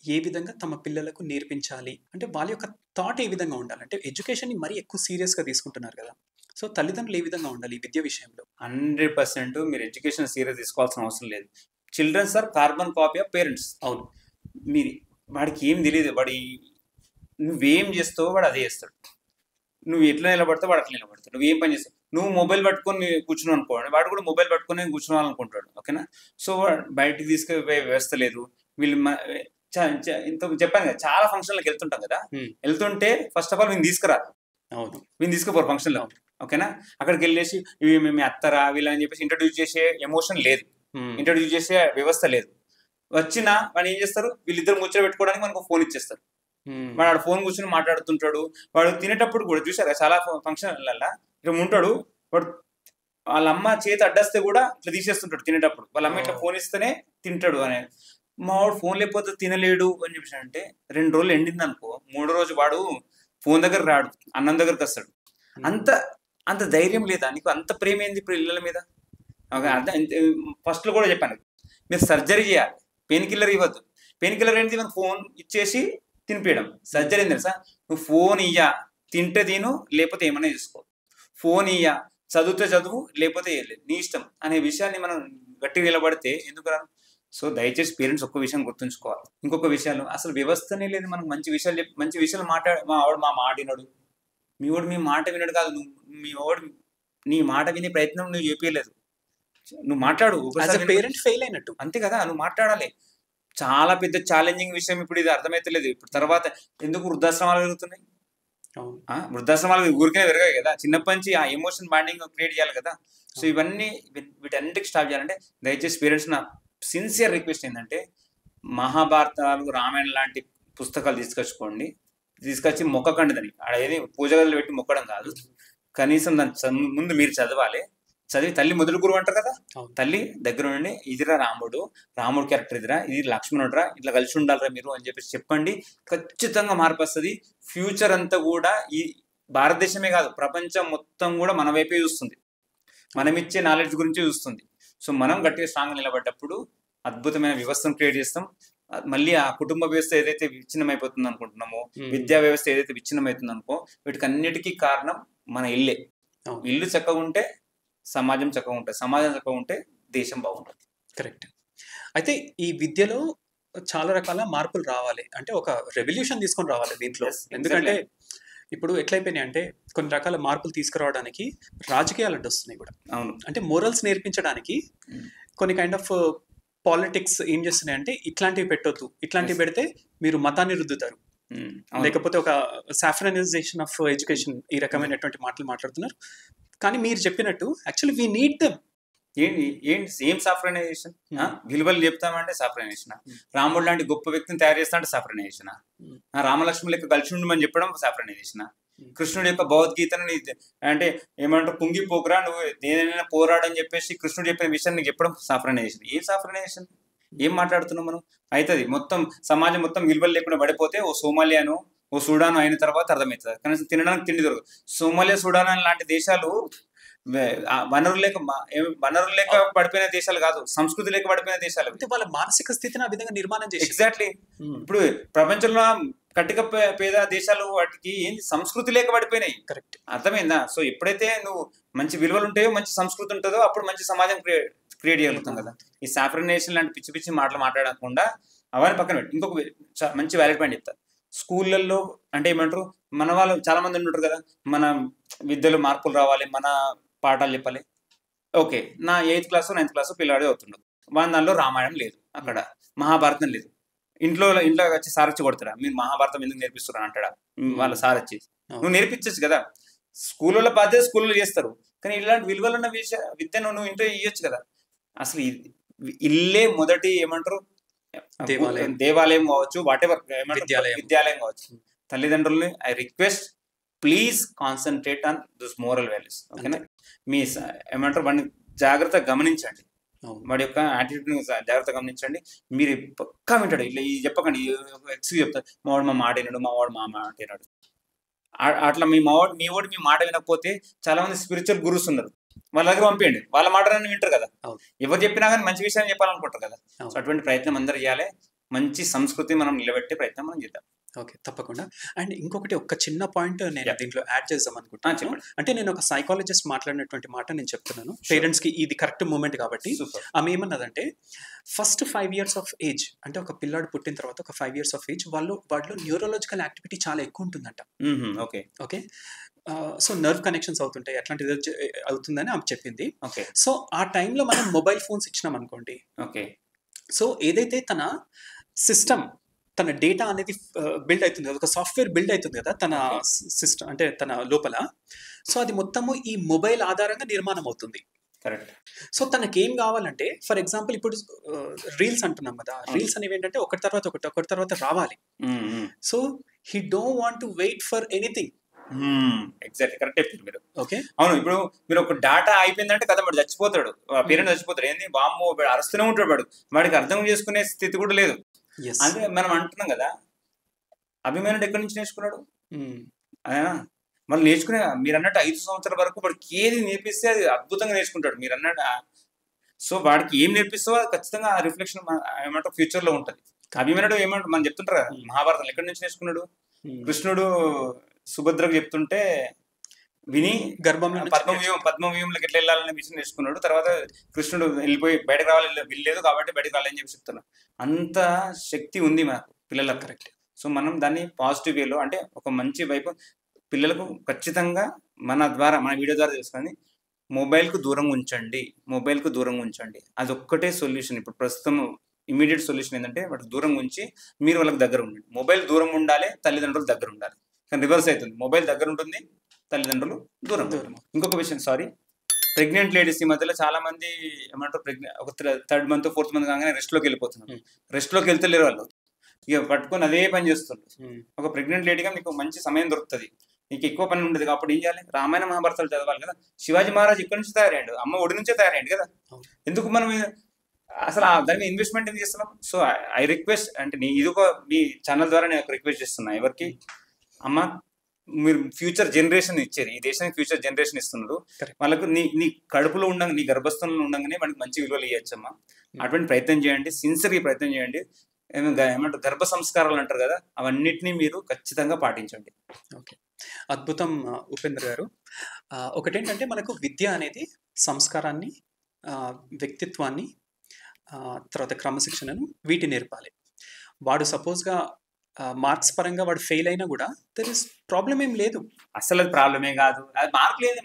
ఏ విధంగా తమ పిల్లలకు నేర్పించాలి అంటే వాళ్ళ యొక్క థాట్ ఏ విధంగా ఉండాలి అంటే ఎడ్యుకేషన్ని మరీ ఎక్కువ సీరియస్గా తీసుకుంటున్నారు కదా. సో తల్లిదండ్రులు ఏ విధంగా ఉండాలి ఈ విద్య విషయంలో? 100% మీరు ఎడ్యుకేషన్ సీరియస్ తీసుకోవాల్సిన అవసరం లేదు. Childrens are carbon copy of parents. అవును. మీరు వాడికి ఏం తెలియదు. నువ్వేం చేస్తావో వాడు అదే చేస్తాడు. నువ్వు ఎట్లా నిలబడతావు వాడు అట్లా నిలబడతాడు. నువ్వేం పని చేస్తావు, నువ్వు మొబైల్ పట్టుకొని కూర్చున్నావు అనుకోండి వాడు కూడా మొబైల్ పట్టుకొని కూర్చోవాలనుకుంటాడు. ఓకేనా. సో బయటికి తీసుకుపోయే వ్యవస్థ లేదు. వీళ్ళు ఇంత చెప్పాను కదా చాలా ఫంక్షన్లకు వెళ్తుంటాం కదా, వెళ్తుంటే ఫస్ట్ ఆఫ్ ఆల్ వీళ్ళు తీసుకురాదు. అవును. వీళ్ళు తీసుకుపోరు ఫంక్షన్లో. ఓకేనా. అక్కడికి వెళ్ళేసి ఇవి మేము అత్తరా వీళ్ళని చెప్పేసి ఇంట్రడ్యూస్ చేసే ఎమోషన్ లేదు, ఇంట్రడ్యూస్ చేసే వ్యవస్థ లేదు. వచ్చినా వాడు ఏం చేస్తారు, వీళ్ళిద్దరు ముచ్చట పెట్టుకోవడానికి మనకు ఫోన్ ఇచ్చేస్తారు. వాడు ఆడ ఫోన్ కూర్చొని మాట్లాడుతుంటాడు. వాడు తినేటప్పుడు కూడా చూసారా చాలా ఫంక్షన్లలో ఇట్లా ఉంటాడు. వాడు వాళ్ళ అమ్మ చేతి అడ్డస్తే కూడా ఇట్లా తీసేస్తుంటాడు తినేటప్పుడు. వాళ్ళ అమ్మ ఇట్లా ఫోన్ ఇస్తేనే తింటాడు అని. మా వాడు ఫోన్ లేకపోతే తినలేడు అని చెప్పేసి అంటే 2 రోజులు ఎండింది అనుకో, 3వ రోజు వాడు ఫోన్ దగ్గర రాడు, అన్నం దగ్గరకు వస్తాడు. అంత ధైర్యం లేదా నీకు? అంత ప్రేమ ఏంది ఇప్పుడు ఇళ్ళ మీద? ఫస్ట్లో కూడా చెప్పాను మీరు సర్జరీ చేయాలి, పెయిన్ కిల్లర్ ఇవ్వద్దు. పెయిన్ కిల్లర్ ఏంటి? మనకు ఫోన్ ఇచ్చేసి తినిపించడం. సర్జరీ ఏంటి తెలుసా? నువ్వు ఫోన్ ఇయ్యా, తింటే తిను లేకపోతే ఏమైనా చేసుకో. ఫోన్ ఇయ్యా, చదివితే చదువు లేకపోతే లేదు, నీ ఇష్టం అనే విషయాన్ని మనం గట్టిగా నిలబడితే ఎందుకు రాను? సో దయచేసి పేరెంట్స్ ఒక్క విషయం గుర్తుంచుకోవాలి. ఇంకొక విషయాలు అసలు వ్యవస్థనే లేదు. మనకు మంచి విషయాలు మా వాడు మా మాట వినడు, మీ వాడు మీ మాట వినడు కాదు, మీ వాడు నీ మాట వినే ప్రయత్నం నువ్వు చెప్పలేదు. నువ్వు మాట్లాడు, పేరెంట్ ఫెయిల్ అయినట్టు అంతే కదా. నువ్వు మాట్లాడాలి. చాలా పెద్ద ఛాలెంజింగ్ విషయం ఇప్పుడు ఇది. అర్థమైతలేదు ఇప్పుడు. తర్వాత ఎందుకు వృద్ధాశ్రమాలు పెరుగుతున్నాయి? వృద్ధాశ్రమాలు ఊరికే పెరగాయి కదా. చిన్నప్పటి నుంచి ఆ ఎమోషన్ బాండింగ్ క్రియేట్ చేయాలి కదా. సో ఇవన్నీ వీటన్నిటికి స్టాప్ చేయాలంటే దయచేసి పేరెంట్స్ నా సిన్సియర్ రిక్వెస్ట్ ఏంటంటే మహాభారతాలు రామాయణం లాంటి పుస్తకాలు తీసుకొచ్చి మొక్కకండి. దాన్ని ఆడ ఏది పూజ గదులు పెట్టి మొక్కడం కాదు, కనీసం దాని ముందు మీరు చదవాలి. చదివి తల్లి మొదటి గురువు అంటారు కదా, తల్లి దగ్గర నుండి ఇదిరా రాముడు క్యారెక్టర్ ఇదిరా, ఇది లక్ష్మణుడురా, ఇట్లా కలిసి ఉండాలిరా మీరు అని చెప్పేసి చెప్పండి. ఖచ్చితంగా మార్పు వస్తుంది. ఫ్యూచర్ అంతా కూడా ఈ భారతదేశమే కాదు ప్రపంచం మొత్తం కూడా మన వైపే చూస్తుంది, మనం ఇచ్చే నాలెడ్జ్ గురించి చూస్తుంది. సో మనం గట్టిగా స్ట్రాంగ్ నిలబడ్డప్పుడు అద్భుతమైన వ్యవస్థను క్రియేట్ చేస్తాం. మళ్ళీ ఆ కుటుంబ వ్యవస్థ ఏదైతే విచ్ఛిన్నమైపోతుంది అనుకుంటున్నామో, విద్యా వ్యవస్థ ఏదైతే విచ్ఛిన్నమవుతుంది అనుకో, వీటికి అన్నిటికీ కారణం మన ఇల్లే. ఇల్లు చక్కగా ఉంటే సమాజం చక్కగా ఉంటుంది, సమాజం చక్కగా ఉంటే దేశం బాగుంటుంది. కరెక్ట్. అయితే ఈ విద్యలో చాలా రకాల మార్పులు రావాలి అంటే ఒక రెవల్యూషన్ తీసుకొని రావాలి దీంట్లో. ఎందుకంటే ఇప్పుడు ఎట్లయిపోయినాయి అంటే కొన్ని రకాల మార్పులు తీసుకురావడానికి రాజకీయాలు అడ్డొస్తున్నాయి కూడా. అవును. అంటే మోరల్స్ నేర్పించడానికి కొన్ని కైండ్ ఆఫ్ పాలిటిక్స్ ఏం చేస్తున్నాయి అంటే ఇట్లాంటివి పెట్టొద్దు, ఇట్లాంటివి పెడితే మీరు మతాన్ని రుద్దుతారు, లేకపోతే ఒక సాఫ్రనైజేషన్ ఆఫ్ ఎడ్యుకేషన్, ఈ రకమైనటువంటి మాటలు మాట్లాడుతున్నారు. కానీ మీరు చెప్పినట్టు యాక్చువల్లీ వీ నీడ్ దెమ్. ఏంటి సేమ్ సాఫ్రనైజేషన్? విలువలు చెప్తామంటే సాఫ్రనైజేషన్. రాముడు లాంటి గొప్ప వ్యక్తిని తయారు చేస్తా అంటే సాఫ్రనైజేషన్. రామలక్ష్మణుల యొక్క కలిసి ఉండమని చెప్పడం సాఫ్రనైజేషన్. కృష్ణుడి యొక్క భగవద్గీతను అంటే ఏమంటారు కుంగిపోకురా నువ్వు దేనైనా పోరాడని చెప్పేసి కృష్ణుడు చెప్పిన విషయాన్ని నీకు చెప్పడం సాఫ్రనైజేషన్. ఏం సాఫ్రనైజేషన్? ఏం మాట్లాడుతున్నాం మనం? అవుతుంది మొత్తం సమాజం మొత్తం విలువలు లేకుండా పడిపోతే ఓ సోమాలియాను ఓ సూడాను అయిన తర్వాత అర్థమవుతుంది. కనీసం తినడానికి తిండి దొరకదు. సోమాలియా, సూడాన్ లాంటి దేశాలు వనరులు లేక వనరులు లేక పడిపోయిన దేశాలు కాదు, సంస్కృతి లేక పడిపోయిన దేశాలు. వాళ్ళ మానసిక స్థితిని ఆ విధంగా నిర్మాణం చేసి ఎగ్జాక్ట్లీ. ఇప్పుడు ప్రపంచంలో కట్టిక పేద దేశాలు వాటికి ఏంది సంస్కృతి లేక పడిపోయినాయి. కరెక్ట్, అర్థమైందా? సో ఎప్పుడైతే నువ్వు మంచి విలువలు ఉంటాయో, మంచి సంస్కృతి ఉంటుందో, అప్పుడు మంచి సమాజం క్రియేట్ చేయగలుగుతాం కదా. ఈ సాఫ్రనేషన్ లాంటి పిచ్చి పిచ్చి మాటలు మాట్లాడకుండా అవన్నీ పక్కన పెట్టి ఇంకొక మంచి వ్యాలిడ్ పాయింట్ చెప్తా. స్కూళ్ళల్లో అంటే ఏమంటారు, మన వాళ్ళు చాలా మంది ఉంటారు కదా, మన విద్యలో మార్పులు రావాలి, మన పాఠాలు చెప్పాలి. ఓకే, నా 8th క్లాస్ 9th క్లాస్ పిల్లాడే అవుతున్నాడు, దానిలో రామాయణం లేదు, అక్కడ మహాభారతం లేదు. ఇంట్లో వచ్చి సార్ వచ్చి కొడతాడా, మీరు మహాభారతం ఎందుకు నేర్పిస్తున్నారు అంటాడా వాళ్ళ సార్ వచ్చి? నువ్వు నేర్పించచ్చు కదా, స్కూళ్ళలో బాధ్యత స్కూల్లో చేస్తారు, కానీ ఇలాంటి విలువలు ఉన్న విద్యను నువ్వు ఇంట్లో ఇవ్వచ్చు కదా. అసలు ఇల్లే మొదటి ఏమంటారు దేవాలయం కావచ్చు, వాటెవర్ విద్యాలయం కావచ్చు. తల్లిదండ్రుల్ని I request, please concentrate on this moral values. ఓకేనా? మీ ఏమంటారు వాడిని జాగ్రత్తగా గమనించండి, వాడి యొక్క యాటిట్యూడ్ని జాగ్రత్తగా గమనించండి. మీరు పక్కా వింటాడు, ఇట్లా ఇది చెప్పకండి, ఎక్స్క్యూజ్ చెప్తారు, మా మాట వినడు, మా మాట వినాడు. అట్లా మీ వాడు మీ మాట వినకపోతే చాలా మంది స్పిరిచువల్ గురుస్ ఉన్నారు, వాళ్ళ దగ్గర పంపించండి, వాళ్ళ మాటలను వింటారు కదా. ఎవరు చెప్పినా కానీ మంచి విషయాన్ని చెప్పాలనుకుంటారు కదా. సో అటువంటి ప్రయత్నం అందరూ చేయాలి, మంచి సంస్కృతి మనం నిలబెట్టే ప్రయత్నం మనం చేద్దాం. ఓకే, తప్పకుండా. అండ్ ఇంకొకటి ఒక చిన్న పాయింట్ నేను దీంట్లో యాడ్ చేద్దాం అనుకుంటున్నాను. అంటే నేను ఒక సైకాలజిస్ట్ మాట్లాడినటువంటి మాట నేను చెప్తున్నాను పేరెంట్స్ కి, ఇది కరెక్ట్ మూమెంట్ కాబట్టి. ఆమె ఏమన్నదంటే, ఫస్ట్ 5 years ఆఫ్ ఏజ్, అంటే ఒక పిల్లాడు పుట్టిన తర్వాత ఒక 5 years ఆఫ్ ఏజ్ వాడిలో న్యూరలాజికల్ యాక్టివిటీ చాలా ఎక్కువ ఉంటుందంట. Okay okay, so nerve connections అవుతుంటాయి, అట్లాంటిది అవుతుందని ఆమె చెప్పింది. ఓకే, సో ఆ టైంలో మనం మొబైల్ ఫోన్స్ ఇచ్చినాం అనుకోండి, ఓకే, సో ఏదైతే తన సిస్టమ్, తన డేటా అనేది బిల్డ్ అవుతుంది కదా, ఒక సాఫ్ట్వేర్ బిల్డ్ అవుతుంది కదా తన సిస్టమ్, అంటే తన లోపల. సో అది మొత్తము ఈ మొబైల్ ఆధారంగా నిర్మాణం అవుతుంది. కరెక్ట్. సో తనకి ఏం కావాలంటే, ఫర్ ఎగ్జాంపుల్ ఇప్పుడు రీల్స్ అంటున్నాం కదా, రీల్స్ అనేవి ఏంటంటే ఒకటి తర్వాత రావాలి. So he don't want to wait for anything. Exactly, correct చెప్పారు మీరు. ఓకే, అవును. ఇప్పుడు మీరు ఒక డాటా అయిపోయిందంటే కదా వాడు చచ్చిపోతాడు, పేరెంట్ చచ్చిపోతాడు, ఏంది బామ్మో అరుస్తూనే ఉంటాడు, వాడికి అర్థం చేసుకునే స్థితి కూడా లేదు. అంటే మనం అంటున్నాం కదా, అభిమానుడు ఎక్కడి నుంచి నేర్చుకున్నాడు? వాళ్ళు నేర్చుకునే, మీరు అన్నట్టు 5 సంవత్సరాల వరకు వాడికి ఏది నేర్పిస్తే అది అద్భుతంగా నేర్చుకుంటాడు మీరు అన్నట్టు. సో వాడికి ఏం నేర్పిస్తావో ఖచ్చితంగా ఆ రిఫ్లెక్షన్ ఏమంటారు ఫ్యూచర్ లో ఉంటుంది. అభిమానుడు ఏమంటారు మనం చెప్తుంటారు కదా, మహాభారతం ఎక్కడి నుంచి నేర్చుకున్నాడు? కృష్ణుడు సుభద్రకు చెప్తుంటే విని గర్భంలో పద్మవ్యూహంలోకి ఎట్లా వెళ్ళాలనే విషయం నేర్చుకున్నాడు. తర్వాత కృష్ణుడు వెళ్ళిపోయి బయటకు వెళ్ళలేదు కాబట్టి బయటకు రావాలని చెప్పి చెప్తున్నాడు. అంత శక్తి ఉంది మనకు పిల్లలకు. కరెక్ట్. సో మనం దాన్ని పాజిటివ్ వేలో, అంటే ఒక మంచి వైపు పిల్లలకు ఖచ్చితంగా మన వీడియో ద్వారా తెలుసుకొని మొబైల్కు దూరంగా ఉంచండి. అది ఒక్కటే సొల్యూషన్. ఇప్పుడు ప్రస్తుతం ఇమీడియట్ సొల్యూషన్ ఏంటంటే వాటికి దూరంగా ఉంచి మీరు వాళ్ళకి దగ్గర ఉండండి. మొబైల్ దూరం ఉండాలి, తల్లిదండ్రులు దగ్గర ఉండాలి. కానీ రివర్స్ అవుతుంది, మొబైల్ దగ్గర ఉంటుంది, తల్లిదండ్రులు దూరం. ఇంకొక విషయం, సారీ, ప్రెగ్నెంట్ లేడీస్ ఈ మధ్యలో చాలా మంది ఏమంటారు, ఒక 3rd month 4th month కాగానే రెస్ట్లోకి వెళ్ళిపోతున్నారు. రెస్ట్లోకి వెళ్తలేరు వాళ్ళు, ఇక పట్టుకొని అదే పని చేస్తుంటారు. ఒక ప్రెగ్నెంట్ లేడీగా మీకు మంచి సమయం దొరుకుతుంది, నీకు ఎక్కువ పని ఉండదు. కాబట్టి ఏం చేయాలి? రామాయణ మహాభారతాలు చదవాలి కదా. శివాజీ మహారాజ్ ఇక్కడి నుంచి తయారయ్యాడు, అమ్మ ఒడి నుంచే తయారయ్యాడు కదా. ఎందుకు మనం అసలు దాని మీద ఇన్వెస్ట్మెంట్ ఏం చేస్తున్నాం? సో ఐ రిక్వెస్ట్, అంటే ఇది ఒక మీ ఛానల్ ద్వారా నేను రిక్వెస్ట్ చేస్తున్నా ఎవరికి, అమ్మ మీరు ఫ్యూచర్ జనరేషన్ ఇచ్చారు, ఈ దేశానికి ఫ్యూచర్ జనరేషన్ ఇస్తున్నారు, వాళ్ళకు నీ కడుపులో ఉండగా, నీ గర్భస్థంలో ఉండగానే మనకి మంచి విలువలు ఇవ్వచ్చమ్మా. అటువంటి ప్రయత్నం చేయండి, సిన్సియర్గా ప్రయత్నం చేయండి. ఏమంటారు గర్భ సంస్కారాలు అంటారు కదా, అవన్నిటినీ మీరు ఖచ్చితంగా పాటించండి. ఓకే, అద్భుతం ఉపేంద్ర గారు. ఒకటేంటంటే మనకు విద్య అనేది సంస్కారాన్ని, వ్యక్తిత్వాన్ని, తర్వాత క్రమశిక్షణను వీటి నేర్పాలి. వాడు సపోజ్గా మార్క్స్ పరంగా వాడు ఫెయిల్ అయినా కూడా దర్ ఇస్ ప్రాబ్లం ఏం లేదు, అసలు అది ప్రాబ్లమే కాదు. అది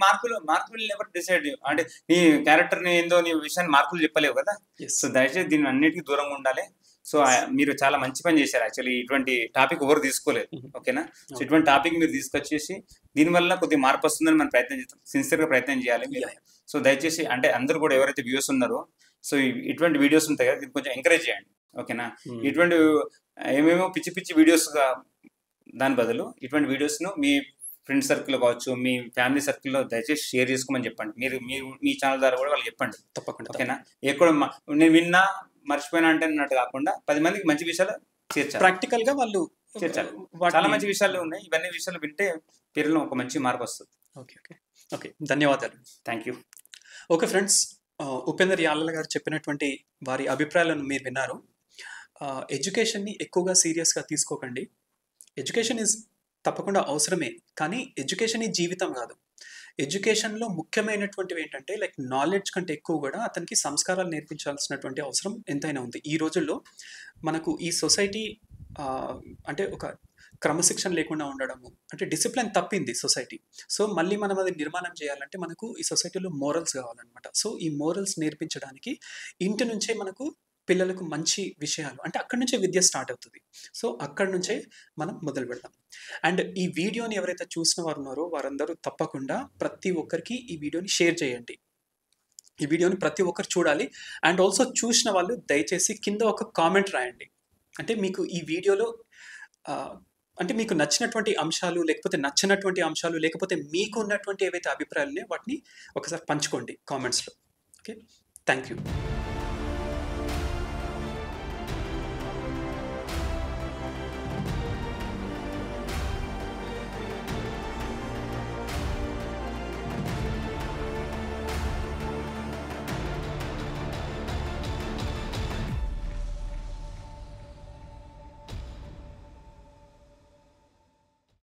మార్కులు ఎవరు డిసైడ్, అంటే నీ క్యారెక్టర్ని ఏందో నీ విషయాన్ని మార్కులు చెప్పలేవు కదా. సో దయచేసి దీని అన్నిటికీ దూరంగా ఉండాలి. సో మీరు చాలా మంచి పని చేశారు. యాక్చువల్లీ ఇటువంటి టాపిక్ ఎవరు తీసుకోలేదు, ఓకేనా. సో ఇటువంటి టాపిక్ మీరు తీసుకొచ్చేసి దీనివల్ల కొద్దిగా మార్పు వస్తుందని మనం ప్రయత్నం చేస్తాం, సిన్సియర్గా ప్రయత్నం చేయాలి మీరు. సో దయచేసి అంటే అందరూ కూడా ఎవరైతే వ్యూస్ ఉన్నారో, సో ఇటువంటి వీడియోస్ ఉంటాయి కదా, దీన్ని కొంచెం ఎంకరేజ్ చేయండి, ఓకేనా. ఇటువంటి ఏమేమో పిచ్చి వీడియోస్గా దాని బదులు ఇటువంటి వీడియోస్ను మీ ఫ్రెండ్ సర్కిల్లో కావచ్చు, మీ ఫ్యామిలీ సర్కిల్లో దయచేసి షేర్ చేసుకోమని చెప్పండి. మీరు మీ ఛానల్ ద్వారా కూడా వాళ్ళు చెప్పండి, తప్పకుండా, ఓకేనా. ఎక్కడ నేను విన్నా మర్చిపోయినా అంటే అన్నట్టు కాకుండా 10 మందికి మంచి విషయాలు చేర్చాలి, ప్రాక్టికల్ గా వాళ్ళు చేర్చాలి. చాలా మంచి విషయాలు ఉన్నాయి, ఇవన్నీ విషయాలు వింటే పిల్లల్లో ఒక మంచి మార్పు వస్తుంది. ఓకే, ఓకే, ధన్యవాదాలు. Thank you. Okay friends, Upender Yalala గారు చెప్పినటువంటి వారి అభిప్రాయాలను మీరు విన్నారు. ఎడ్యుకేషన్ని ఎక్కువగా సీరియస్గా తీసుకోకండి. ఎడ్యుకేషన్ ఈజ్ తప్పకుండా అవసరమే, కానీ ఎడ్యుకేషన్ ఈ జీవితం కాదు. ఎడ్యుకేషన్లో ముఖ్యమైనటువంటివి ఏంటంటే లైక్ నాలెడ్జ్ కంటే ఎక్కువ కూడా అతనికి సంస్కారాలు నేర్పించాల్సినటువంటి అవసరం ఎంతైనా ఉంది. ఈ రోజుల్లో మనకు ఈ సొసైటీ అంటే ఒక క్రమశిక్షణ లేకుండా ఉండడము, అంటే డిసిప్లిన్ తప్పింది సొసైటీ. సో మళ్ళీ మనం అది నిర్మాణం చేయాలంటే మనకు ఈ సొసైటీలో మోరల్స్ కావాలన్నమాట. సో ఈ మోరల్స్ నేర్పించడానికి ఇంటి నుంచే మనకు పిల్లలకు మంచి విషయాలు, అంటే అక్కడి నుంచే విద్య స్టార్ట్ అవుతుంది. సో అక్కడి నుంచే మనం మొదలు పెడతాం. అండ్ ఈ వీడియోని ఎవరైతే చూసిన వారు ఉన్నారో వారందరూ తప్పకుండా ప్రతి ఒక్కరికి ఈ వీడియోని షేర్ చేయండి. ఈ వీడియోని ప్రతి ఒక్కరు చూడాలి. అండ్ ఆల్సో చూసిన వాళ్ళు దయచేసి కింద ఒక కామెంట్ రాయండి. అంటే మీకు ఈ వీడియోలో అంటే మీకు నచ్చినటువంటి అంశాలు, లేకపోతే నచ్చినటువంటి అంశాలు, లేకపోతే మీకు ఉన్నటువంటి ఏవైతే అభిప్రాయాలు ఉన్నాయో వాటిని ఒకసారి పంచుకోండి కామెంట్స్లో. Okay, thank you.